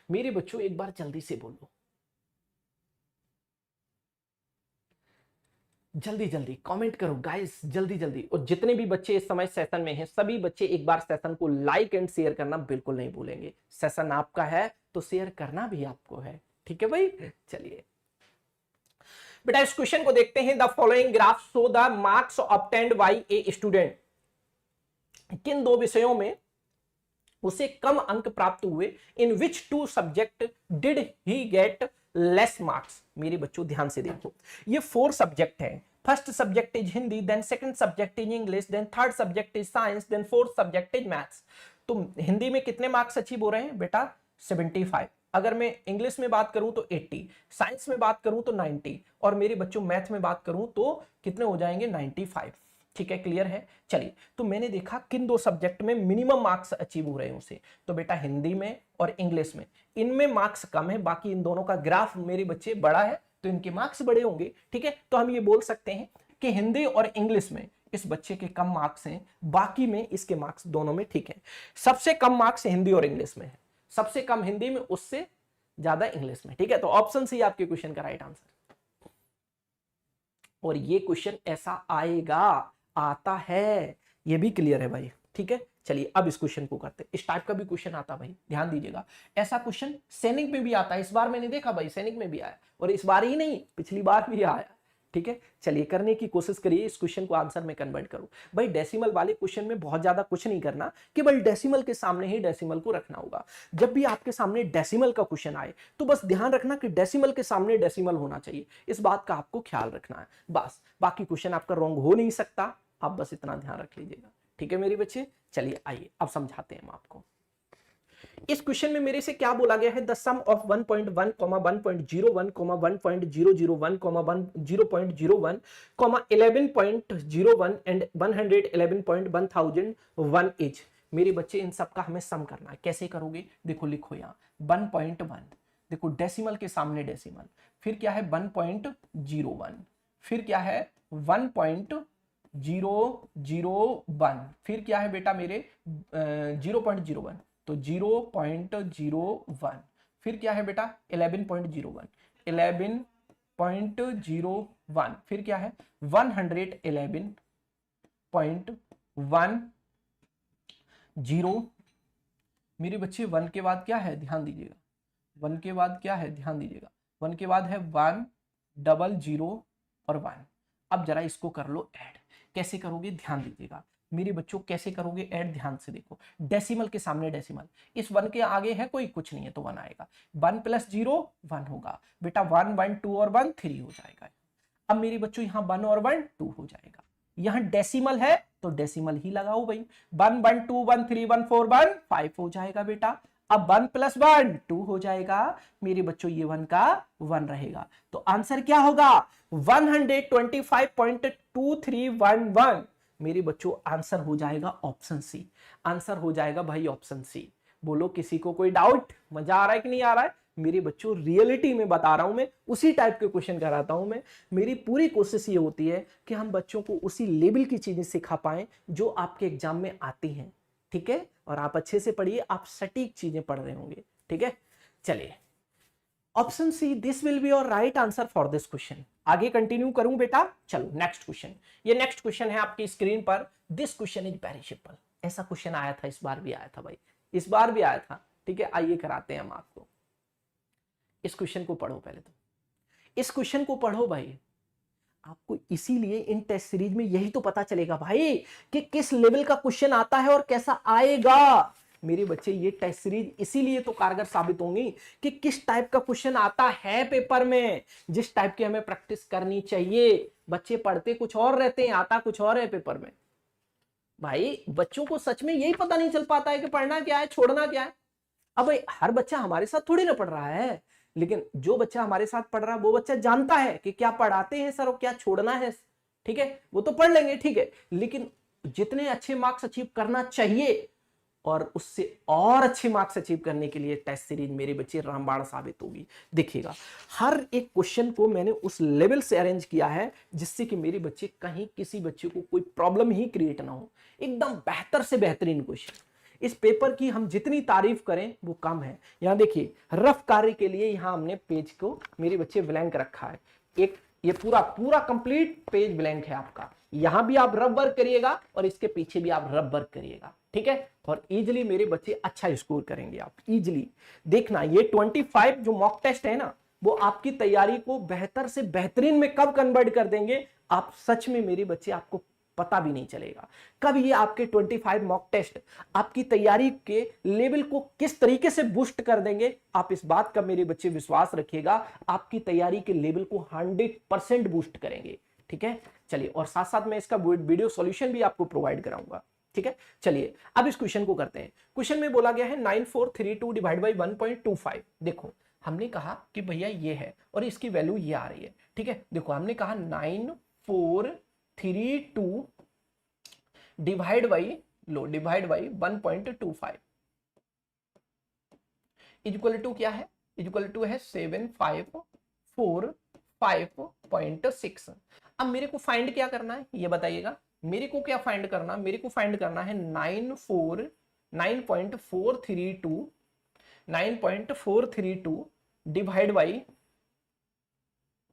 मेरे बच्चों, एक बार जल्दी से बोलो। जल्दी जल्दी कमेंट करो गाइस, जल्दी जल्दी। और जितने भी बच्चे इस समय सेशन में हैं, सभी बच्चे एक बार सेशन को लाइक एंड शेयर करना बिल्कुल नहीं भूलेंगे। सेशन आपका है तो शेयर करना भी आपको है, ठीक है भाई। चलिए बेटा इस क्वेश्चन को देखते हैं। The following graph show the marks obtained by a student. किन दो विषयों में उसे कम अंक प्राप्त हुए? In which two subject did he get less marks? मेरे बच्चों ध्यान से देखो, ये 4 सब्जेक्ट है। First subject is Hindi, then second subject is English, then third subject is science, then fourth subject is maths. तो हिंदी में कितने मार्क्स अचीव हो रहे हैं बेटा? 75। अगर मैं इंग्लिश में बात करूं तो 80, साइंस में बात करूं तो 90, और मेरे बच्चों मैथ में बात करूं तो कितने हो जाएंगे? 95। ठीक है, क्लियर है। चलिए, तो मैंने देखा किन दो सब्जेक्ट में मिनिमम मार्क्स अचीव हो रहे हैं उसे। तो बेटा हिंदी में और इंग्लिश में, इनमें मार्क्स कम है, बाकी इन दोनों का ग्राफ मेरे बच्चे बड़ा है तो इनके मार्क्स बड़े होंगे। ठीक है, तो हम ये बोल सकते हैं कि हिंदी और इंग्लिश में इस बच्चे के कम मार्क्स हैं, बाकी में इसके मार्क्स दोनों में ठीक है। सबसे कम मार्क्स हिंदी और इंग्लिश में है, सबसे कम हिंदी में, उससे ज्यादा इंग्लिश में। ठीक है, तो ऑप्शन सी आपके क्वेश्चन का राइट आंसर। और ये क्वेश्चन ऐसा आएगा, आता है, ये भी क्लियर है भाई। ठीक है, चलिए अब इस क्वेश्चन को करते हैं। इस टाइप का भी क्वेश्चन आता भाई, ध्यान दीजिएगा। ऐसा क्वेश्चन सैनिक में भी आता है, इस बार मैंने देखा भाई सैनिक में भी आया, और इस बार ही नहीं पिछली बार भी आया। ठीक है, चलिए करने की कोशिश करिए, इस क्वेश्चन को आंसर में कन्वर्ट करो। भाई डेसिमल वाले क्वेश्चन में बहुत ज्यादा कुछ नहीं करना, केवल डेसिमल के सामने ही डेसिमल को रखना होगा। जब भी आपके सामने डेसिमल का क्वेश्चन आए तो बस ध्यान रखना कि डेसिमल के सामने डेसिमल होना चाहिए, इस बात का आपको ख्याल रखना है बस। बाकी क्वेश्चन आपका रॉन्ग हो नहीं सकता, आप बस इतना ध्यान रख लीजिएगा। ठीक है मेरे बच्चे, चलिए आइए अब समझाते हैं हम आपको। इस क्वेश्चन में मेरे से क्या बोला गया है? The sum of 1.1, 1.01, 1.001, 1.001, 11.01 and 111.1001 is. मेरे बच्चे इन सब का हमें सम करना है। कैसे करोगे? देखो लिखो यहाँ 1.1, देखो डेसिमल के सामने डेसिमल, फिर क्या है 1.01, फिर क्या है 1.001, फिर क्या है बेटा मेरे 0.01, तो 0.01, फिर क्या है बेटा 11.01, 11.01, फिर क्या है 111.10। मेरे बच्चे 1 के बाद क्या है? ध्यान दीजिएगा, 1 के बाद क्या है? ध्यान दीजिएगा, 1 के बाद है 1, 00 और 1। अब जरा इसको कर लो ऐड। कैसे करोगे? ध्यान दीजिएगा मेरे बच्चों, कैसे करोगे ऐड? ध्यान से देखो, डेसिमल के सामने डेसिमल, इस 1 के आगे है कोई? कुछ नहीं है, तो 1 आएगा। 1 + 0 1 होगा बेटा, 1 1 2 और 1 3 हो जाएगा। अब मेरे बच्चों यहाँ 1 और 1 2 हो जाएगा। यहाँ डेसिमल है तो डेसिमल ही लगाओ भाई, 1 1 2 1 3 1 4 1 5 हो जाएगा बेटा। अब 1 + 1 2 हो जाएगा मेरे बच्चों, ये 1 का 1 रहेगा, तो आंसर क्या होगा? 125.2311। मेरे बच्चों आंसर हो जाएगा ऑप्शन सी, आंसर हो जाएगा भाई ऑप्शन सी। बोलो किसी को कोई डाउट? मजा आ रहा है कि नहीं आ रहा है? मेरे बच्चों रियलिटी में बता रहा हूं मैं, उसी टाइप के क्वेश्चन कराता हूं मैं। मेरी पूरी कोशिश ये होती है कि हम बच्चों को उसी लेवल की चीजें सिखा पाएं जो आपके एग्जाम में आती हैं। ठीक है, और आप अच्छे से पढ़िए, आप सटीक चीजें पढ़ रहे होंगे। ठीक है, चलिए option C, this will be your right answer for this question. आगे कंटिन्यू करूं बेटा? चलो नेक्स्ट क्वेश्चन, ये नेक्स्ट क्वेश्चन है आपकी स्क्रीन पर। This question is very simple. ऐसा क्वेश्चन आया था, इस बार भी आया था भाई, इस बार भी आया था। ठीक है, आइए कराते हैं हम आपको। इस क्वेश्चन को पढ़ो पहले, तो इस क्वेश्चन को पढ़ो भाई। आपको इसीलिए इन टेस्ट सीरीज में यही तो पता चलेगा भाई कि किस लेवल का क्वेश्चन आता है और कैसा आएगा। मेरे बच्चे ये टेस्ट सीरीज इसीलिए तो कारगर साबित होंगी कि किस टाइप का क्वेश्चन आता है पेपर में, जिस टाइप की हमें प्रैक्टिस करनी चाहिए। बच्चे पढ़ते कुछ और रहते हैं, आता कुछ और है पेपर में। भाई बच्चों को सच में यही पता नहीं चल पाता है कि पढ़ना क्या है, छोड़ना क्या है। अब हर बच्चा हमारे साथ थोड़ी ना पढ़ रहा है, लेकिन जो बच्चा हमारे साथ पढ़ रहा है वो बच्चा जानता है कि क्या पढ़ाते हैं सर और क्या छोड़ना है। ठीक है, वो तो पढ़ लेंगे, ठीक है, लेकिन जितने अच्छे मार्क्स अचीव करना चाहिए और उससे और अच्छे मार्क्स अचीव करने के लिए टेस्ट सीरीज मेरे बच्चे रामबाण साबित होगी। देखिएगा, हर एक क्वेश्चन को मैंने उस लेवल से अरेंज किया है जिससे कि मेरे बच्चे, कहीं किसी बच्चे को कोई प्रॉब्लम ही क्रिएट ना हो। एकदम बेहतर से बेहतरीन क्वेश्चन। इस पेपर की हम जितनी तारीफ करें वो कम है। यहां देखिए, रफ कार्य के लिए यहां हमने पेज को मेरे बच्चे ब्लैंक रखा है। एक ये पूरा पूरा कंप्लीट पेज ब्लैंक है आपका। यहां भी आप रब वर्क करिएगा और इसके पीछे भी आप रब वर्क करिएगा, ठीक है। और इजीली मेरे बच्चे अच्छा स्कोर करेंगे आप इजीली। देखना ये 25 जो मॉक टेस्ट है ना, वो आपकी तैयारी को बेहतर से बेहतरीन में कब कन्वर्ट कर देंगे, आप सच में मेरे बच्चे आपको पता भी नहीं चलेगा कब ये आपके 25 मॉक टेस्ट आपकी तैयारी के लेवल को किस तरीके से बूस्ट कर देंगे। आप इस बात का मेरे बच्चे विश्वास रखिएगा, आपकी तैयारी के लेवल को 100% बूस्ट करेंगे, ठीक है। चलिए, और साथ साथ मैं इसका वीडियो सॉल्यूशन भी आपको प्रोवाइड कराऊंगा, ठीक है। चलिए अब इस क्वेश्चन को करते हैं। क्वेश्चन में बोला गया है 9432 डिवाइड बाई 1.25। देखो हमने कहा कि भैया ये है और इसकी वैल्यू ये आ रही है, ठीक है। देखो हमने कहा 9432 डिवाइड बाई 1.25 इक्वल टू क्या है, इक्वल टू है 7545.6। अब मेरे को फाइंड क्या करना है ये बताइएगा, मेरे को क्या फाइंड करना, मेरे को फाइंड करना है 9.432 डिवाइड बाई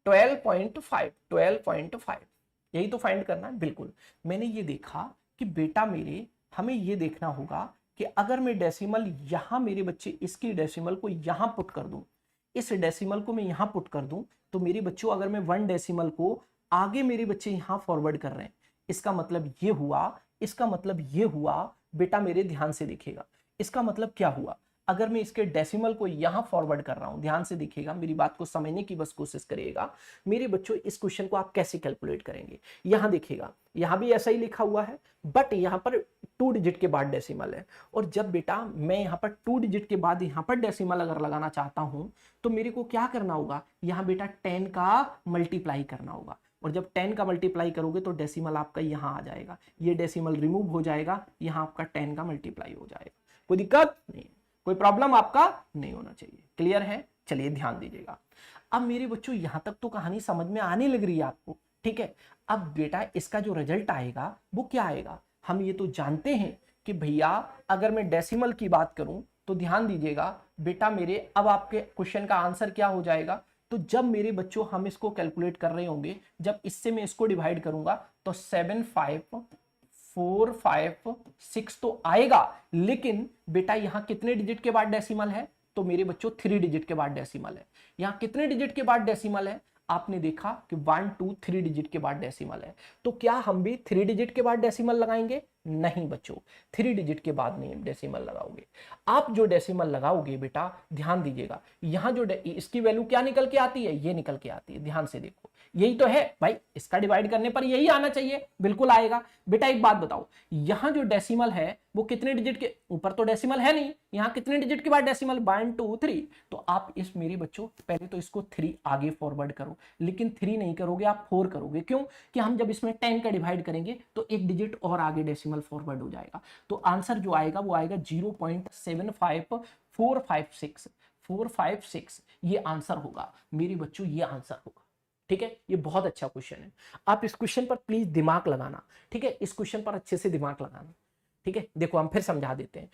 12.5 यही तो फाइंड करना है। बिल्कुल, मैंने ये देखा कि बेटा मेरे हमें ये देखना होगा कि अगर मैं डेसिमल यहां मेरे बच्चे इसकी डेसिमल को यहां पुट कर दूं, इस डेसिमल को मैं यहां पुट कर दूं, तो मेरे बच्चों अगर मैं 1 डेसिमल को आगे मेरे बच्चे यहां फॉरवर्ड कर रहे हैं, इसका मतलब ये हुआ, इसका मतलब ये हुआ बेटा मेरे ध्यान से देखिएगा, इसका मतलब क्या हुआ, अगर मैं इसके डेसिमल को यहां फॉरवर्ड कर रहा हूं, ध्यान से देखिएगा, मेरी बात को समझने की बस कोशिश करिएगा मेरे बच्चों। इस क्वेश्चन को आप कैसे कैलकुलेट करेंगे, यहां देखिएगा, यहां भी ऐसा ही लिखा हुआ है, बट यहां पर 2 डिजिट के बाद डेसिमल है। और जब बेटा मैं यहां पर 2 डिजिट के बाद यहां पर डेसिमल अगर लगाना चाहता हूं, तो मेरे को क्या करना होगा, यहां बेटा 10 का मल्टीप्लाई करना होगा। और जब 10 का मल्टीप्लाई करोगे तो डेसिमल आपका यहां आ जाएगा, ये डेसिमल रिमूव हो जाएगा, यहां आपका 10 का मल्टीप्लाई हो जाएगा। कोई दिक्कत नहीं, कोई प्रॉब्लम आपका नहीं होना चाहिए, क्लियर है। चलिए ध्यान दीजिएगा। अब मेरे बच्चों यहां तक तो कहानी समझ में आने लग रही है आपको, ठीक है। अब बेटा इसका जो रिजल्ट आएगा वो क्या आएगा, हम ये तो जानते हैं कि भैया अगर मैं डेसिमल की बात करूं तो ध्यान दीजिएगा बेटा मेरे, अब आपके क्वेश्चन का आंसर क्या हो जाएगा, तो जब मेरे बच्चों हम इसको कैलकुलेट कर रहे होंगे, जब इससे मैं इसको डिवाइड करूंगा तो 75456 तो आएगा, लेकिन बेटा यहां कितने डिजिट के बाद डेसिमल है, तो मेरे बच्चों 3 डिजिट के बाद डेसिमल है। यहां कितने डिजिट के बाद डेसिमल है, आपने देखा कि 1 2 3 डिजिट के बाद डेसिमल है, तो क्या हम भी 3 डिजिट के बाद डेसिमल लगाएंगे, नहीं बच्चों 3 डिजिट के बाद नहीं डेसिमल लगाओगे। आप जो डेसिमल लगाओगे बेटा ध्यान दीजिएगा, यहां जो इसकी वैल्यू क्या निकल के आती है, ये निकल के आती है, ध्यान से देखो, यही तो है भाई, इसका डिवाइड करने पर यही आना चाहिए, बिल्कुल आएगा। बेटा एक बात बताओ, यहां जो डेसिमल है वो कितने डिजिट के ऊपर, तो डेसिमल है नहीं, यहां कितने डिजिट के बाद डेसिमल 1 2 3, तो आप इस मेरे बच्चों पहले तो इसको 3 आगे फॉरवर्ड करो, लेकिन 3 नहीं करोगे आप 4 करोगे, क्यों कि हम जब इसमें 10 का डिवाइड करेंगे तो एक डिजिट और आगे डेसिमल फॉरवर्ड हो जाएगा, तो आंसर जो आएगा वो आएगा 0.75456 ये आंसर होगा मेरे बच्चों, ये आंसर होगा, ठीक है। ये बहुत अच्छा क्वेश्चन है, आप इस क्वेश्चन पर प्लीज दिमाग लगाना, ठीक है, इस क्वेश्चन पर अच्छे से दिमाग लगाना, ठीक है। देखो हम फिर समझा देते हैं,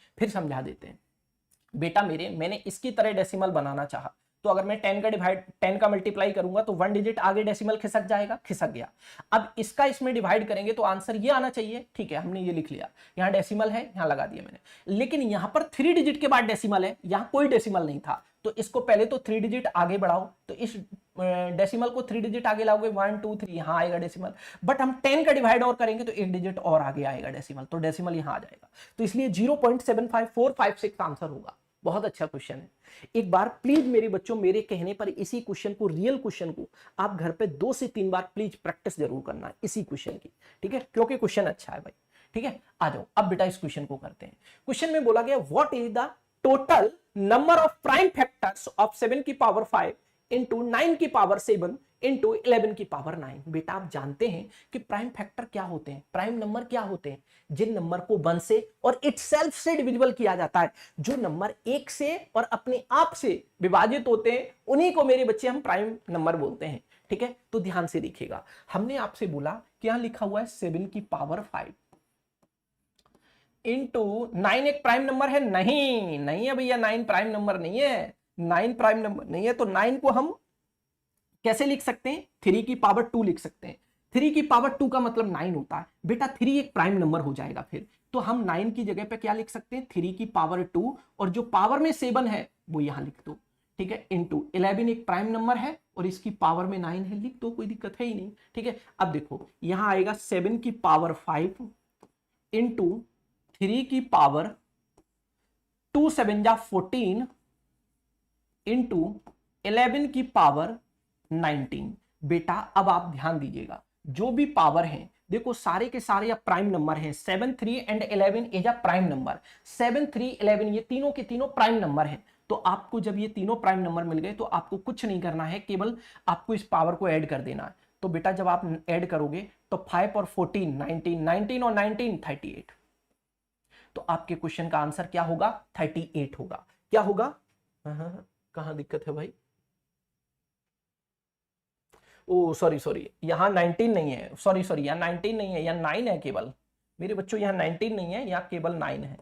बेटा मेरे मैंने इसकी तरह डेसिमल बनाना चाहा, तो अगर मैं 10 का मल्टीप्लाई करूंगा तो 1 डिजिट आगे डेसिमल खिसक जाएगा, खिसक गया। अब इसका इसमें डिवाइड करेंगे तो आंसर ये आना चाहिए, ठीक है, हमने ये लिख लिया, यहां डेसिमल है, यहां लगा दिया मैंने, लेकिन यहां पर 3 डिजिट के बाद डेसिमल है, यहां कोई डेसिमल नहीं था, तो इसको पहले तो 3 डिजिट आगे बढ़ाओ, तो इस डेसिमल को 3 डिजिट आगे लाओगे, 1 2 3 यहां आएगा डेसिमल, बट हम 10 का डिवाइड और करेंगे तो एक डिजिट और आगे आएगा डेसिमल, तो डेसिमल यहां आ जाएगा, तो इसलिए 0.75456 आंसर होगा। बहुत अच्छा क्वेश्चन है, एक बार प्लीज मेरे बच्चों मेरे कहने पर इसी क्वेश्चन को, रियल क्वेश्चन को आप घर पे 2 से 3 बार प्लीज प्रैक्टिस जरूर करना इसी क्वेश्चन की, ठीक है, क्योंकि क्वेश्चन अच्छा है भाई, ठीक है। आ जाओ अब बेटा इस क्वेश्चन को करते हैं। क्वेश्चन में बोला गया what is the total number of prime factors of 7 की पावर 5 इंटू 9 की पावर 7 इंटू 11 की पावर 9। बेटा आप जानते हैं कि प्राइम फैक्टर क्या होते हैं, प्राइम नंबर क्या होते हैं, जिन नंबर को 1 से और इटसेल्फ से डिविजिबल किया जाता है, जो नंबर 1 से और अपने आप से विभाजित होते हैं, उन्हीं को मेरे बच्चे हम प्राइम नंबर बोलते हैं, ठीक है। तो ध्यान से देखिएगा, हमने आपसे बोला कि यहां लिखा हुआ है 7 की पावर 5 इंटू 9 एक प्राइम नंबर है, नहीं है भैया, 9 प्राइम नंबर नहीं है, 9 प्राइम नंबर नहीं है, तो 9 को हम कैसे लिख सकते हैं, 3 की पावर 2 लिख सकते हैं। 3 की पावर 2 का मतलब 9 होता है बेटा, 3 एक प्राइम नंबर हो जाएगा फिर, तो हम 9 की जगह पे क्या लिख सकते हैं, 3 की पावर 2, और जो पावर में 7 है वो यहां लिख दो, ठीक है, इंटू 11 एक प्राइम नंबर है और इसकी पावर में 9 है, लिख दो, कोई दिक्कत है ही नहीं, ठीक है। अब देखो यहां आएगा 7 की पावर 5 इंटू 3 की पावर 2 7 जा 14 इंटू 11 की पावर 19। बेटा अब आप ध्यान दीजिएगा, जो भी पावर है देखो सारे के सारे अब प्राइम नंबर हैं, 7 3 and 11 is a prime number, 7 3 11 ये तीनों के तीनों प्राइम नंबर हैं। तो आपको जब ये तीनों प्राइम नंबर मिल गए तो आपको कुछ नहीं करना है, केवल आपको इस पावर को ऐड कर देना है। तो बेटा जब आप ऐड करोगे तो 5 और 14 19, 19 और 19 38, तो आपके क्वेश्चन का आंसर क्या होगा, 38 होगा। क्या होगा, कहां दिक्कत है भाई, ओ सॉरी यहाँ 19 नहीं है, सॉरी यहाँ 19 नहीं है, यहाँ 9 है केवल मेरे बच्चों, यहाँ 19 नहीं है, यहाँ केवल 9 है।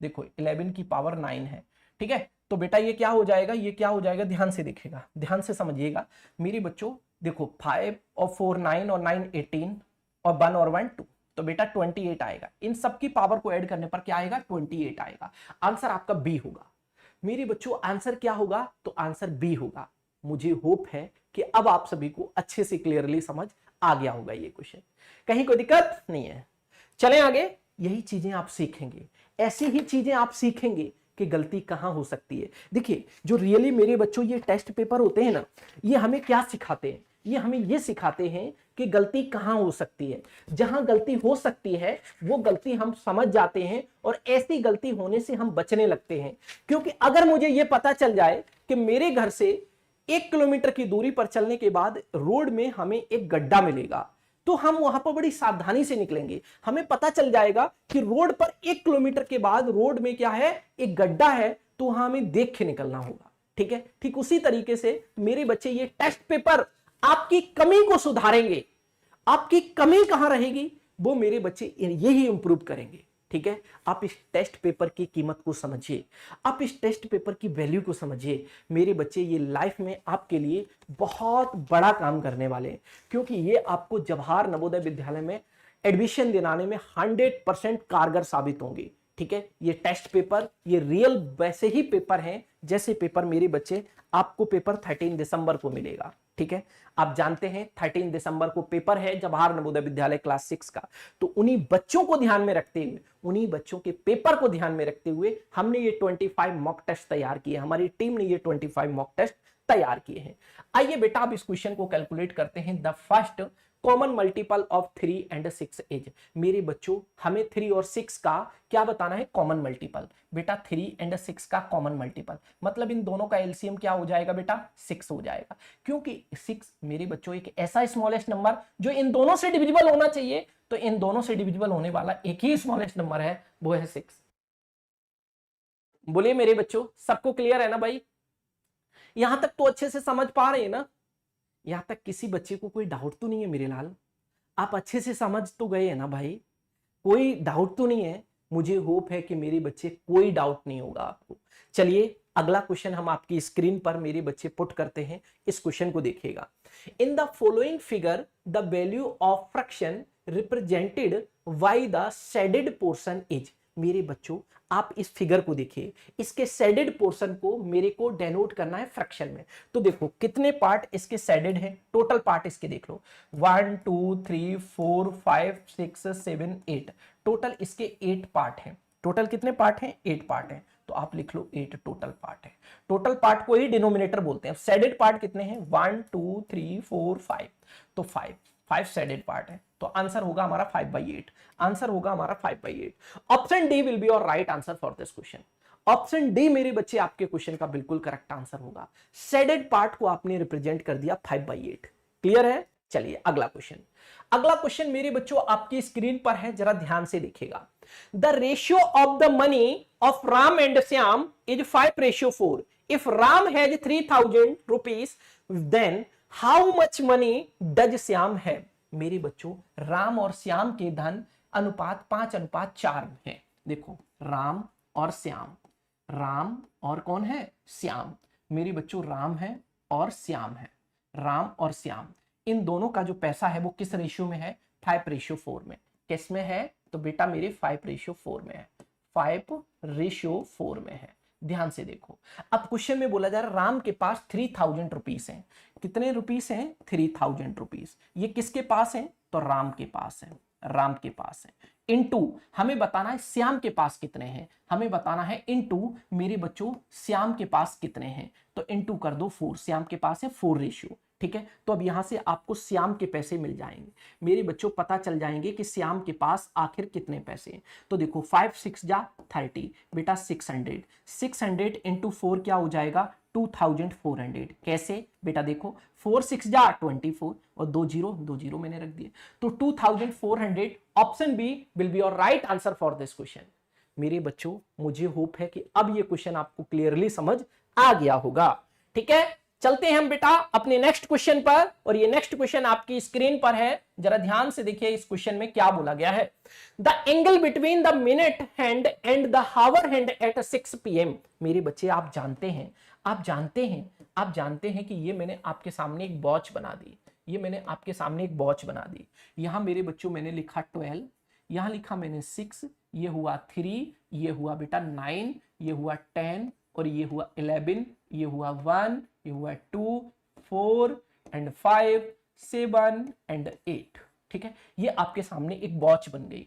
देखो 11 की पावर 9 है, ठीक है। तो बेटा ये क्या हो जाएगा, ये क्या हो जाएगा, ध्यान से देखिएगा, ध्यान से समझिएगा मेरे बच्चों। देखो 5 और 4 9 और 9 18 और 1 और 1 2, तो बेटा 28 आएगा। इन सब की पावर को ऐड करने पर क्या आएगा, 28 आएगा। आंसर आपका बी होगा मेरे बच्चों। आंसर क्या होगा, तो आंसर बी होगा। मुझे होप है कि अब आप सभी को अच्छे से क्लियरली समझ आ गया होगा ये क्वेश्चन, कहीं कोई दिक्कत नहीं है। चलें आगे, यही चीजें आप सीखेंगे, ऐसी ही चीजें आप सीखेंगे कि गलती कहां हो सकती है। देखिए जो रियली मेरे बच्चों ये टेस्ट पेपर होते हैं ना, ये हमें क्या सिखाते हैं, ये हमें ये सिखाते हैं कि गलती कहां हो सकती है। जहां गलती हो सकती है वो गलती हम समझ जाते हैं और ऐसी गलती होने से हम बचने लगते हैं। क्योंकि अगर मुझे ये पता चल जाए कि मेरे घर से 1 किलोमीटर की दूरी पर चलने के बाद रोड में हमें एक गड्ढा मिलेगा, तो हम वहां पर बड़ी सावधानी से निकलेंगे। हमें पता चल जाएगा कि रोड पर 1 किलोमीटर के बाद रोड में क्या है, एक गड्ढा है, तो वहां हमें देख के निकलना होगा, ठीक है। ठीक उसी तरीके से मेरे बच्चे ये टेस्ट पेपर आपकी कमी को सुधारेंगे। आपकी कमी कहां रहेगी, वो मेरे बच्चे यही इंप्रूव करेंगे, ठीक है। आप इस टेस्ट पेपर की कीमत को समझिए, आप इस टेस्ट पेपर की वैल्यू को समझिए मेरे बच्चे। ये लाइफ में आपके लिए बहुत बड़ा काम करने वाले हैं, क्योंकि ये आपको जवाहर नवोदय विद्यालय में एडमिशन दिलाने में 100% कारगर साबित होंगे, ठीक है। ये टेस्ट पेपर ये रियल वैसे ही पेपर हैं जैसे पेपर मेरे बच्चे आपको पेपर 13 दिसंबर को मिलेगा, ठीक है। आप जानते हैं 13 दिसंबर को पेपर है जवाहर नवोदय विद्यालय क्लास 6 का। तो उन्हीं बच्चों को ध्यान में रखते हुए, उन्हीं बच्चों के पेपर को ध्यान में रखते हुए हमने ये 25 मॉक टेस्ट तैयार किए, हमारी टीम ने ये 25 मॉक टेस्ट तैयार किए हैं। आइए बेटा अब इस क्वेश्चन को कैलकुलेट करते हैं। The first common multiple of 3 and 6 is. मेरे बच्चों हमें 3 और 6 का क्या बताना है, कॉमन मल्टीपल। बेटा 3 एंड 6 का कॉमन मल्टीपल मतलब इन दोनों का एलसीएम क्या हो जाएगा बेटा, 6 हो जाएगा। क्योंकि 6 मेरे बच्चों एक ऐसा स्मॉलेस्ट नंबर जो इन दोनों से डिविजिबल होना चाहिए, तो इन दोनों से डिविजिबल होने वाला एक ही स्मॉलेस्ट नंबर है, वो है 6। बोलिए मेरे बच्चों, सबको क्लियर है ना भाई, यहां तक तो अच्छे से समझ पा रहे हैं ना, यहां तक किसी बच्चे को कोई डाउट तो नहीं है मेरे लाल, आप अच्छे से समझ तो गए हैं ना भाई, कोई डाउट तो नहीं है। मुझे होप है कि मेरे बच्चे कोई डाउट नहीं होगा आपको। चलिए अगला क्वेश्चन हम आपकी स्क्रीन पर मेरे बच्चे पुट करते हैं, इस क्वेश्चन को देखिएगा। In the following figure the value of fraction represented by the shaded portion is. मेरे बच्चों आप इस फिगर को देखिए, इसके शेडेड पोर्शन को मेरे को डेनोट करना है फ्रैक्शन में। तो देखो कितने पार्ट इसके शेडेड हैं, टोटल पार्ट इसके देख लो 1 2 3 4 5 6 7 8, टोटल इसके 8 पार्ट हैं। टोटल कितने पार्ट हैं, 8 पार्ट हैं। तो आप लिख लो 8 टोटल पार्ट है। टोटल पार्ट को ही डिनोमिनेटर बोलते हैं। शेडेड पार्ट कितने हैं, 1 2 3 4 5, तो 5 शेडेड पार्ट है। तो आंसर होगा हमारा 5/8, आंसर होगा हमारा 5/8। Option D will be your right answer for this question. Option D मेरे बच्चे आपके क्वेश्चन का बिल्कुल करेक्ट आंसर होगा। शेडेड पार्ट को आपने रिप्रेजेंट कर दिया 5/8। क्लियर है। चलिए अगला क्वेश्चन, अगला क्वेश्चन मेरे बच्चों आपकी स्क्रीन पर है, जरा ध्यान से देखिएगा। The ratio of the money of Ram and Shyam is 5:4। If Ram has 3000 rupees then how much money does Shyam have. मेरे बच्चों राम और श्याम के धन अनुपात 5:4 है। देखो राम और श्याम, राम और कौन है, श्याम। मेरे बच्चों राम है और श्याम है, राम और श्याम, इन दोनों का जो पैसा है वो किस रेशियो में है? 5:4 में। किस में है? तो बेटा मेरे 5:4 में है, 5:4 में है। ध्यान से देखो, अब क्वेश्चन में बोला जा रहा है राम के पास 3000 रुपीस हैं। कितने रुपीस हैं? 3000 रुपीस। ये किसके पास है? तो राम के पास है, राम के पास है। इनटू हमें बताना है श्याम के पास कितने हैं, हमें बताना है इनटू मेरे बच्चों श्याम के पास कितने हैं, तो इनटू कर दो 4, श्याम के पास है 4 रेशियो। ठीक है, तो अब यहां से आपको श्याम के पैसे मिल जाएंगे मेरे बच्चों, पता चल जाएंगे कि श्याम के पास आखिर कितने पैसे हैं। तो देखो 5 6 जा 30 बेटा 600, 600 इंटू 4 क्या हो जाएगा? 2400। कैसे बेटा? देखो 4 6 जा 24 और 2 0 मैंने रख दिए, तो 2400। Option B will be your right answer for this question. मेरे बच्चों मुझे होप है कि अब ये क्वेश्चन आपको क्लियरली समझ आ गया होगा। ठीक है, चलते हैं हम बेटा अपने नेक्स्ट क्वेश्चन पर, और ये नेक्स्ट क्वेश्चन आपकी स्क्रीन पर है, जरा ध्यान से देखिए इस क्वेश्चन में क्या बोला गया है। The angle between the minute hand and the hour hand at 6 PM। मेरे बच्चे आप जानते हैं, आप जानते हैं कि ये मैंने आपके सामने एक वॉच बना दी, ये मैंने आपके सामने एक वॉच बना दी। यहां मेरे बच्चों मैंने लिखा 12, यहां लिखा मैंने 6, ये हुआ 3, ये हुआ बेटा 9, ये हुआ 10 और ये हुआ 11, ये हुआ 1, ये हुआ 2, 4 एंड 5, 7 एंड 8। ठीक है, ये आपके सामने एक वॉच बन गई।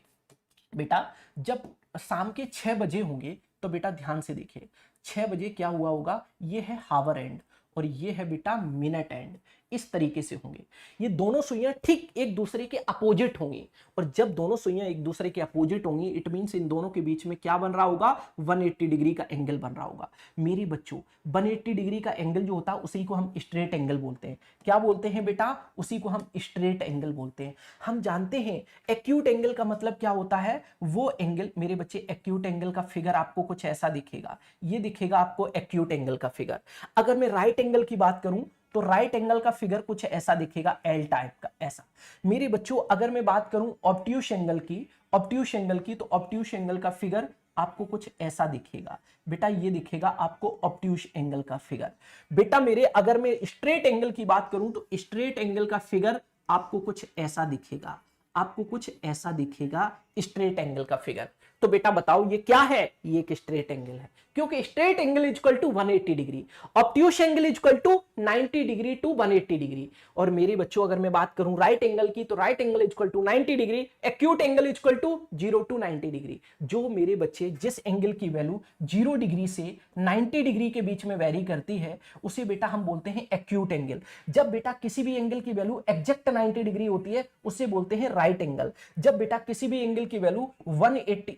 बेटा जब शाम के 6 बजे होंगे तो बेटा ध्यान से देखिए, 6 बजे क्या हुआ होगा? ये है हावर एंड और ये है बेटा मिनट एंड। इस तरीके से होंगे, ये दोनों सुइयां ठीक एक दूसरे के अपोजिट होंगी, और जब दोनों सुइयां एक दूसरे के अपोजिट होंगी इट मींस इन दोनों के बीच में क्या बन रहा होगा? 180 डिग्री का एंगल बन रहा होगा। मेरे बच्चों 180 डिग्री का एंगल जो होता है उसी को हम स्ट्रेट एंगल बोलते हैं। क्या बोलते हैं बेटा? उसी को हम स्ट्रेट एंगल बोलते हैं। हम जानते हैं एक्यूट एंगल का मतलब क्या होता है? वो एंगल मेरे बच्चे, एक्यूट एंगल का फिगर आपको कुछ ऐसा दिखेगा, ये दिखेगा आपको एक्यूट एंगल का फिगर। अगर मैं राइट एंगल की बात करूं तो राइट एंगल का फिगर कुछ ऐसा दिखेगा, एल टाइप का ऐसा। मेरे बच्चों अगर मैं बात करूं ऑब्ट्यूस एंगल की, तो ऑब्ट्यूस एंगल का फिगर आपको कुछ ऐसा दिखेगा बेटा, ये दिखेगा आपको ऑब्ट्यूस एंगल का फिगर। बेटा मेरे अगर मैं स्ट्रेट एंगल की बात करूं तो स्ट्रेट एंगल का फिगर आपको कुछ ऐसा दिखेगा, आपको कुछ ऐसा दिखेगा स्ट्रेट एंगल का फिगर। तो बेटा बताओ ये क्या है? ये एक स्ट्रेट एंगल है, क्योंकि straight angle is equal to 180 degree, obtuse angle is equal to 90 degree to 180 degree. और मेरे बच्चों अगर मैं बात करूं राइट एंगल की तो right angle is equal to 90 degree, acute angle is equal to 0 to 90 degree. जो मेरे बच्चे जिस एंगल की वैल्यू 0 डिग्री से 90 डिग्री के बीच में वेरी करती है उसे बेटा हम बोलते हैं एक्यूट एंगल। जब बेटा किसी भी एंगल की वैल्यू एग्जैक्ट 90 डिग्री होती है उसे बोलते हैं राइट एंगल। जब बेटा किसी भी एंगल की वैल्यू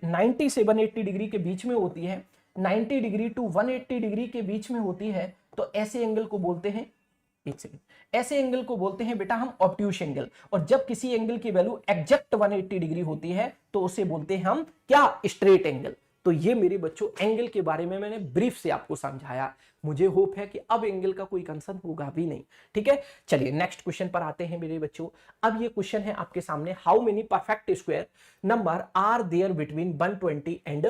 90 से 180 डिग्री के बीच में होती है, 90 डिग्री टू 180 डिग्री के बीच में होती है, तो ऐसे एंगल को बोलते हैं, एक सेकंड, ऐसे एंगल को बोलते हैं बेटा हम ऑब्ट्यूस एंगल। और जब किसी एंगल की वैल्यू एग्जैक्ट 180 डिग्री होती है तो उसे बोलते हैं हम क्या? Straight angle. तो ये मेरे बच्चों एंगल के बारे में मैंने ब्रीफ से आपको समझाया। मुझे होप है कि अब एंगल का कोई कंसर्न होगा भी नहीं। ठीक है, चलिए नेक्स्ट क्वेश्चन पर आते हैं मेरे बच्चों। अब ये क्वेश्चन है आपके सामने, how many perfect square number are there between 120 and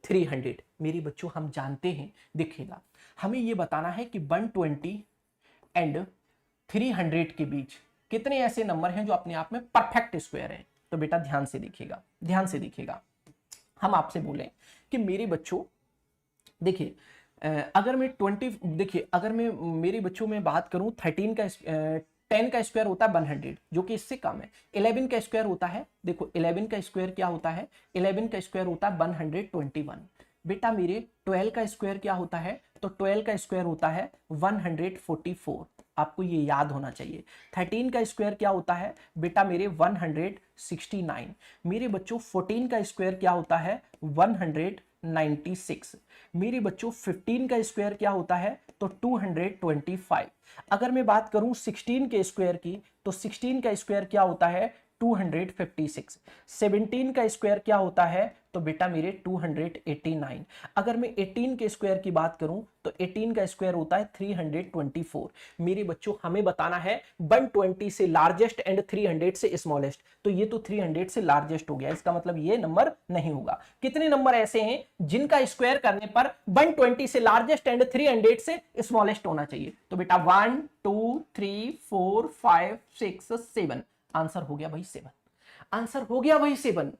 300। मेरे बच्चों हम जानते हैं, देखिएगा हमें ये बताना है कि 120 एंड 300 के बीच कितने ऐसे नंबर हैं जो अपने आप में परफेक्ट स्क्वायर हैं। तो बेटा ध्यान से देखिएगा, ध्यान से देखिएगा, हम आपसे बोलें कि मेरे बच्चों देखिए अगर मैं 20 देखिए अगर मैं मेरे बच्चों में बात करूं 10 का स्क्वायर होता है 100 जो कि इससे कम है। 11 का स्क्वायर होता है, देखो 11 का स्क्वायर क्या होता है? 11 का स्क्वायर होता है 121। बेटा मेरे 12 का स्क्वायर क्या होता है? तो 12 का स्क्वायर होता है 144। आपको ये याद होना चाहिए। 13 का स्क्वायर क्या होता है? बेटा मेरे 169। मेरे बच्चों 14 का स्क्वायर क्या होता है? 196। मेरे बच्चों 15 का स्क्वायर क्या होता है? तो 225। अगर मैं बात करूं 16 के स्क्वायर की तो 16 का स्क्वायर क्या होता है? 256। 17 का स्क्वायर क्या होता है तो बेटा मेरे 289। अगर मैं 18 के स्क्वायर की बात करूं तो 18 का स्क्वायर होता है 324। मेरे बच्चों हमें बताना है 120 से लार्जेस्ट एंड 300 से स्मॉलेस्ट, तो ये तो 300 से लार्जेस्ट हो गया, इसका मतलब ये नंबर नहीं होगा। कितने नंबर ऐसे हैं जिनका स्क्वायर करने पर 120 से लार्जेस्ट एंड 300 से स्मॉलेस्ट होना चाहिए? तो बेटा 1 2 3 4 5 6 7, आंसर हो गया भाई 7। आंसर हो गया भाई 7।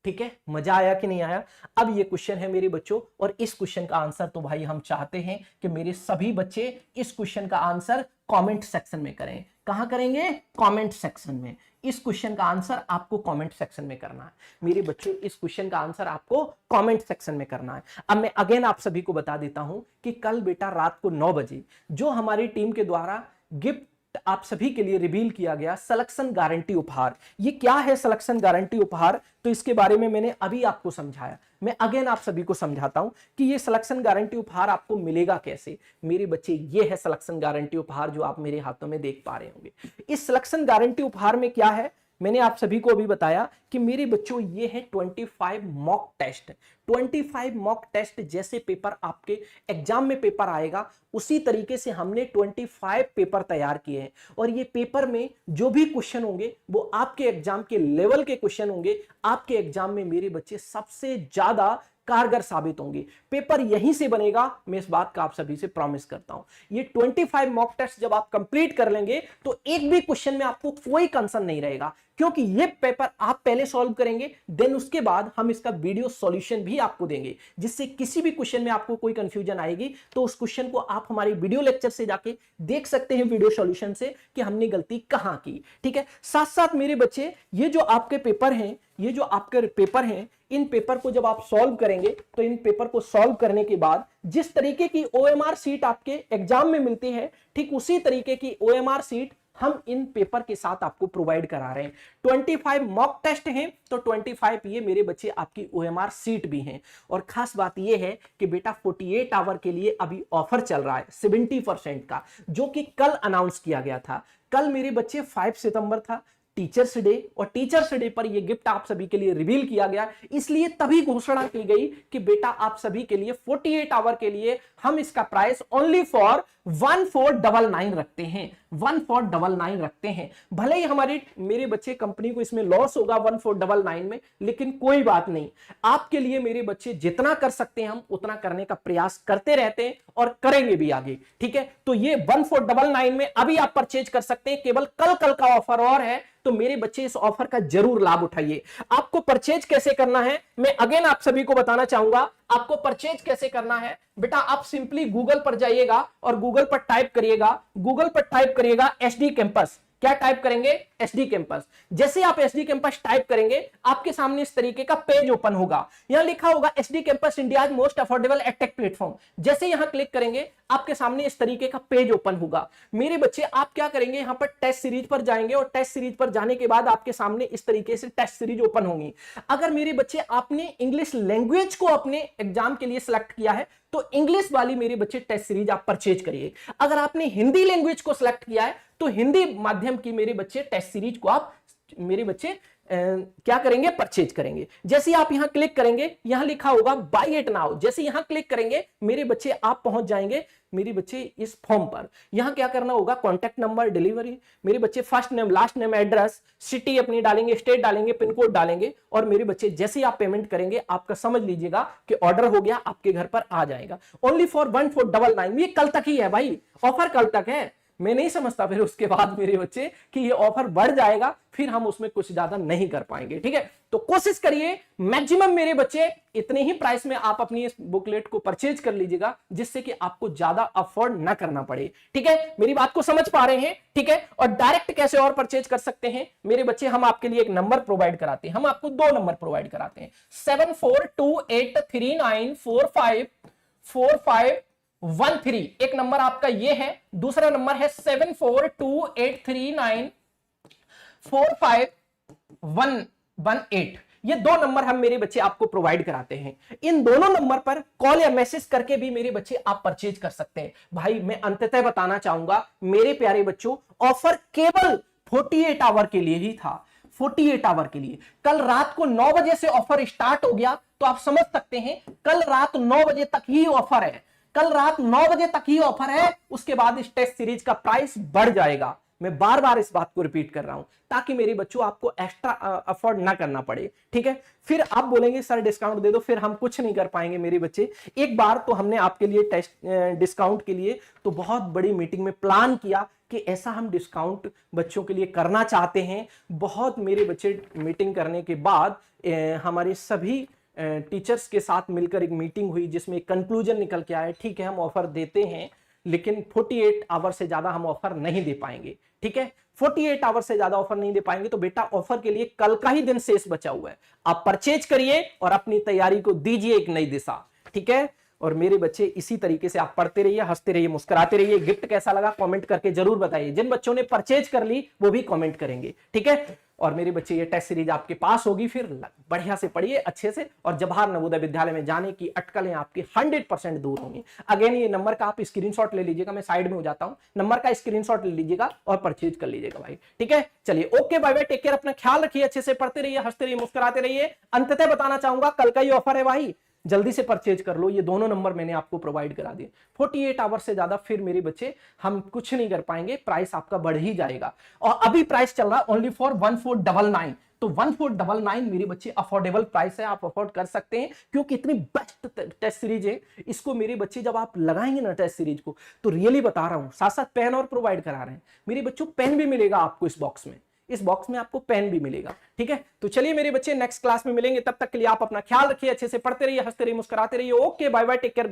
ठीक है, मजा आया कि नहीं आया? अब ये क्वेश्चन है मेरे बच्चों, और इस क्वेश्चन का आंसर तो भाई हम चाहते हैं कि मेरे सभी बच्चे इस क्वेश्चन का आंसर कमेंट सेक्शन में करें। कहां करेंगे? कमेंट सेक्शन में। इस क्वेश्चन का आंसर आपको कमेंट सेक्शन में करना है मेरे बच्चों, इस क्वेश्चन का आंसर आपको कमेंट सेक्शन में करना है। अब मैं अगेन आप सभी को बता देता हूं कि कल बेटा रात को 9 बजे जो हमारी टीम के द्वारा गिफ्ट आप सभी के लिए रिवील किया गया सिलेक्शन गारंटी उपहार। ये क्या है सिलेक्शन गारंटी उपहार? तो इसके बारे में मैंने अभी आपको समझाया, मैं अगेन आप सभी को समझाता हूं कि ये सिलेक्शन गारंटी उपहार आपको मिलेगा कैसे। मेरे बच्चे ये है सिलेक्शन गारंटी उपहार जो आप मेरे हाथों में देख पा रहे होंगे। इस सिलेक्शन गारंटी उपहार में क्या है मैंने आप सभी को अभी बताया कि मेरे बच्चों ये है 25 मॉक टेस्ट। 25 मॉक टेस्ट जैसे पेपर आपके एग्जाम में पेपर आएगा उसी तरीके से हमने 25 पेपर तैयार किए हैं, और ये पेपर में जो भी क्वेश्चन होंगे वो आपके एग्जाम के लेवल के क्वेश्चन होंगे। आपके एग्जाम में मेरे बच्चे सबसे ज्यादा कारगर साबित होंगे। पेपर यहीं से बनेगा, मैं इस बात का आप सभी से प्रॉमिस करता हूं। ये 25 मॉक टेस्ट जब आप कंप्लीट कर लेंगे तो एक भी क्वेश्चन में आपको कोई कंसर्न नहीं रहेगा, क्योंकि ये पेपर आप पहले सॉल्व करेंगे, देन उसके बाद हम इसका वीडियो सॉल्यूशन भी आपको देंगे, जिससे किसी भी क्वेश्चन में आपको कोई कंफ्यूजन आएगी तो उस क्वेश्चन को आप हमारे वीडियो लेक्चर से जाके देख सकते हैं वीडियो सॉल्यूशन से कि हमने गलती कहां की। ठीक है, साथ साथ मेरे बच्चे ये जो आपके पेपर हैं, ये जो आपके पेपर हैं, इन पेपर को जब आप सॉल्व करेंगे तो इन पेपर को सॉल्व करने के बाद जिस तरीके की ओएमआर सीट आपके एग्जाम में मिलती है, ठीक उसी तरीके की ओएमआर सीट हम इन पेपर के साथ आपको प्रोवाइड करा रहे हैं। 25 मॉक टेस्ट हैं तो 25 ये मेरे बच्चे आपकी ओएमआर सीट भी हैं। और खास बात ये है कि बेटा 48 आवर के लिए अभी ऑफर चल रहा है 70% का, जो कि कल अनाउंस किया गया था। कल मेरे बच्चे 5 सितंबर था, टीचर्स डे, और टीचर्स डे पर यह गिफ्ट आप सभी के लिए रिवील किया गया, इसलिए तभी घोषणा की गई कि बेटा आप सभी के लिए 48 आवर के लिए हम इसका प्राइस ओनली फॉर 1499 रखते हैं। 1499 रखते हैं। भले ही हमारी मेरे बच्चे कंपनी को इसमें लॉस होगा 1499 में, लेकिन कोई बात नहीं, आपके लिए मेरे बच्चे जितना कर सकते हैं हम उतना करने का प्रयास करते रहते हैं और करेंगे भी आगे। ठीक है, तो ये 1499 में अभी आप परचेज कर सकते हैं, केवल कल का ऑफर और है, तो मेरे बच्चे इस ऑफर का जरूर लाभ उठाइए। आपको परचेज कैसे करना है मैं अगेन आप सभी को बताना चाहूंगा। आपको परचेज कैसे करना है बेटा, आप सिंपली गूगल पर जाइएगा और गूगल पर टाइप करिएगा एचडी कैंपस। क्या टाइप करेंगे? HD campus. जैसे आप एचडी कैंपस टाइप करेंगे आपके सामने इस तरीके का पेज ओपन होगा, यहां लिखा होगा HD campus India most affordable edtech platform. जैसे यहां क्लिक करेंगे आपके सामने इस तरीके का पेज ओपन होगा। मेरे बच्चे आप क्या करेंगे, यहां पर टेस्ट सीरीज पर जाएंगे और टेस्ट सीरीज पर जाने के बाद आपके सामने इस तरीके से टेस्ट सीरीज ओपन होंगी। अगर मेरे बच्चे आपने इंग्लिश लैंग्वेज को अपने एग्जाम के लिए सिलेक्ट किया है तो इंग्लिश वाली मेरे बच्चे टेस्ट सीरीज आप परचेज करिए। अगर आपने हिंदी लैंग्वेज को सिलेक्ट किया है तो हिंदी माध्यम की मेरे बच्चे टेस्ट सीरीज को आप मेरे बच्चे क्या करेंगे? परचेज करेंगे। जैसे आप यहां क्लिक करेंगे, यहां लिखा होगा बाय इट नाउ। जैसे यहां क्लिक करेंगे मेरे बच्चे आप पहुंच जाएंगे मेरे बच्चे इस फॉर्म पर। यहां क्या करना होगा? कॉन्टैक्ट नंबर, डिलीवरी, मेरे बच्चे first name, last name, address, city अपनी डालेंगे, स्टेट डालेंगे, पिन कोड डालेंगे, और मेरे बच्चे जैसे ही आप पेमेंट करेंगे आपका समझ लीजिएगा कि ऑर्डर हो गया, आपके घर पर आ जाएगा। Only for 1499। ये कल तक ही है भाई, ऑफर कल तक है। मैं नहीं समझता फिर उसके बाद मेरे बच्चे कि ये ऑफर बढ़ जाएगा, फिर हम उसमें कुछ ज्यादा नहीं कर पाएंगे। ठीक है, तो कोशिश करिए मैक्सिमम मेरे बच्चे इतने ही प्राइस में आप अपनी इस बुकलेट को परचेज कर लीजिएगा, जिससे कि आपको ज्यादा अफोर्ड ना करना पड़े। ठीक है, मेरी बात को समझ पा रहे हैं? ठीक है, और डायरेक्ट कैसे और परचेज कर सकते हैं मेरे बच्चे, हम आपके लिए एक नंबर प्रोवाइड कराते हैं। हम आपको 2 नंबर प्रोवाइड कराते हैं, 7428394513। एक नंबर आपका ये है, दूसरा नंबर है 7428394518। ये 2 नंबर हम मेरे बच्चे आपको प्रोवाइड कराते हैं। इन दोनों नंबर पर कॉल या मैसेज करके भी मेरे बच्चे आप परचेज कर सकते हैं। भाई मैं अंततः बताना चाहूंगा मेरे प्यारे बच्चों, ऑफर केवल 48 आवर के लिए ही था। 48 आवर के लिए। कल रात को 9 बजे से ऑफर स्टार्ट हो गया तो आप समझ सकते हैं कल रात 9 बजे तक ही ऑफर है, कल रात 9 बजे तक ही ऑफर है। उसके बाद इस टेस्ट सीरीज का प्राइस बढ़ जाएगा। मैं बार बार इस बात को रिपीट कर रहा हूं ताकि मेरे बच्चों आपको एक्स्ट्रा अफोर्ड ना करना पड़े, ठीक है। फिर आप बोलेंगे सर डिस्काउंट दे दो, फिर हम कुछ नहीं कर पाएंगे मेरे बच्चे। एक बार तो हमने आपके लिए टेस्ट डिस्काउंट के लिए तो बहुत बड़ी मीटिंग में प्लान किया कि ऐसा हम डिस्काउंट बच्चों के लिए करना चाहते हैं। बहुत मेरे बच्चे मीटिंग करने के बाद हमारे सभी टीचर्स के साथ मिलकर एक मीटिंग हुई जिसमें कंक्लूजन निकल के आया, ठीक है हम ऑफर देते हैं लेकिन 48 आवर से ज्यादा हम ऑफर नहीं दे पाएंगे, ठीक है। 48 आवर से ज्यादा ऑफर नहीं दे पाएंगे तो बेटा ऑफर के लिए कल का ही दिन शेष बचा हुआ है, आप परचेज करिए और अपनी तैयारी को दीजिए एक नई दिशा, ठीक है। और मेरे बच्चे इसी तरीके से आप पढ़ते रहिए, हंसते रहिए, मुस्कुराते रहिए। गिफ्ट कैसा लगा कमेंट करके जरूर बताइए। जिन बच्चों ने परचेज कर ली वो भी कमेंट करेंगे, ठीक है। और मेरे बच्चे ये टेस्ट सीरीज आपके पास होगी, फिर बढ़िया से पढ़िए अच्छे से और जवाहर नवोदय विद्यालय में जाने की अटकलें आपकी 100% दूर होंगी। अगेन ये नंबर का आप स्क्रीनशॉट ले लीजिएगा, मैं साइड में हो जाता हूं, नंबर का स्क्रीनशॉट ले लीजिएगा और परचेज कर लीजिएगा भाई, ठीक है। चलिए okay bye bye, take care, अपना ख्याल रखिए, अच्छे से पढ़ते रहिए, हंसते रहिए, मुस्कुराते रहिए। अंततः बताना चाहूंगा कल का ही ऑफर है भाई, जल्दी से परचेज कर लो। ये दोनों नंबर मैंने आपको प्रोवाइड करा दिए। 48 आवर से ज्यादा फिर मेरे बच्चे हम कुछ नहीं कर पाएंगे, प्राइस आपका बढ़ ही जाएगा। और अभी प्राइस चल रहा है ओनली फॉर 1499, तो 1499 मेरे बच्चे अफोर्डेबल प्राइस है, आप अफोर्ड कर सकते हैं क्योंकि इतनी बेस्ट टेस्ट सीरीज है। इसको मेरे बच्चे जब आप लगाएंगे ना टेस्ट सीरीज को, तो रियली बता रहा हूं, साथ साथ पेन और प्रोवाइड करा रहे हैं मेरे बच्चों। पेन भी मिलेगा आपको इस बॉक्स में, इस बॉक्स में आपको पेन भी मिलेगा, ठीक है। तो चलिए मेरे बच्चे नेक्स्ट क्लास में मिलेंगे, तब तक के लिए आप अपना ख्याल रखिए, अच्छे से पढ़ते रहिए, हंसते रहिए, मुस्कुराते रहिए। Okay bye bye, take care.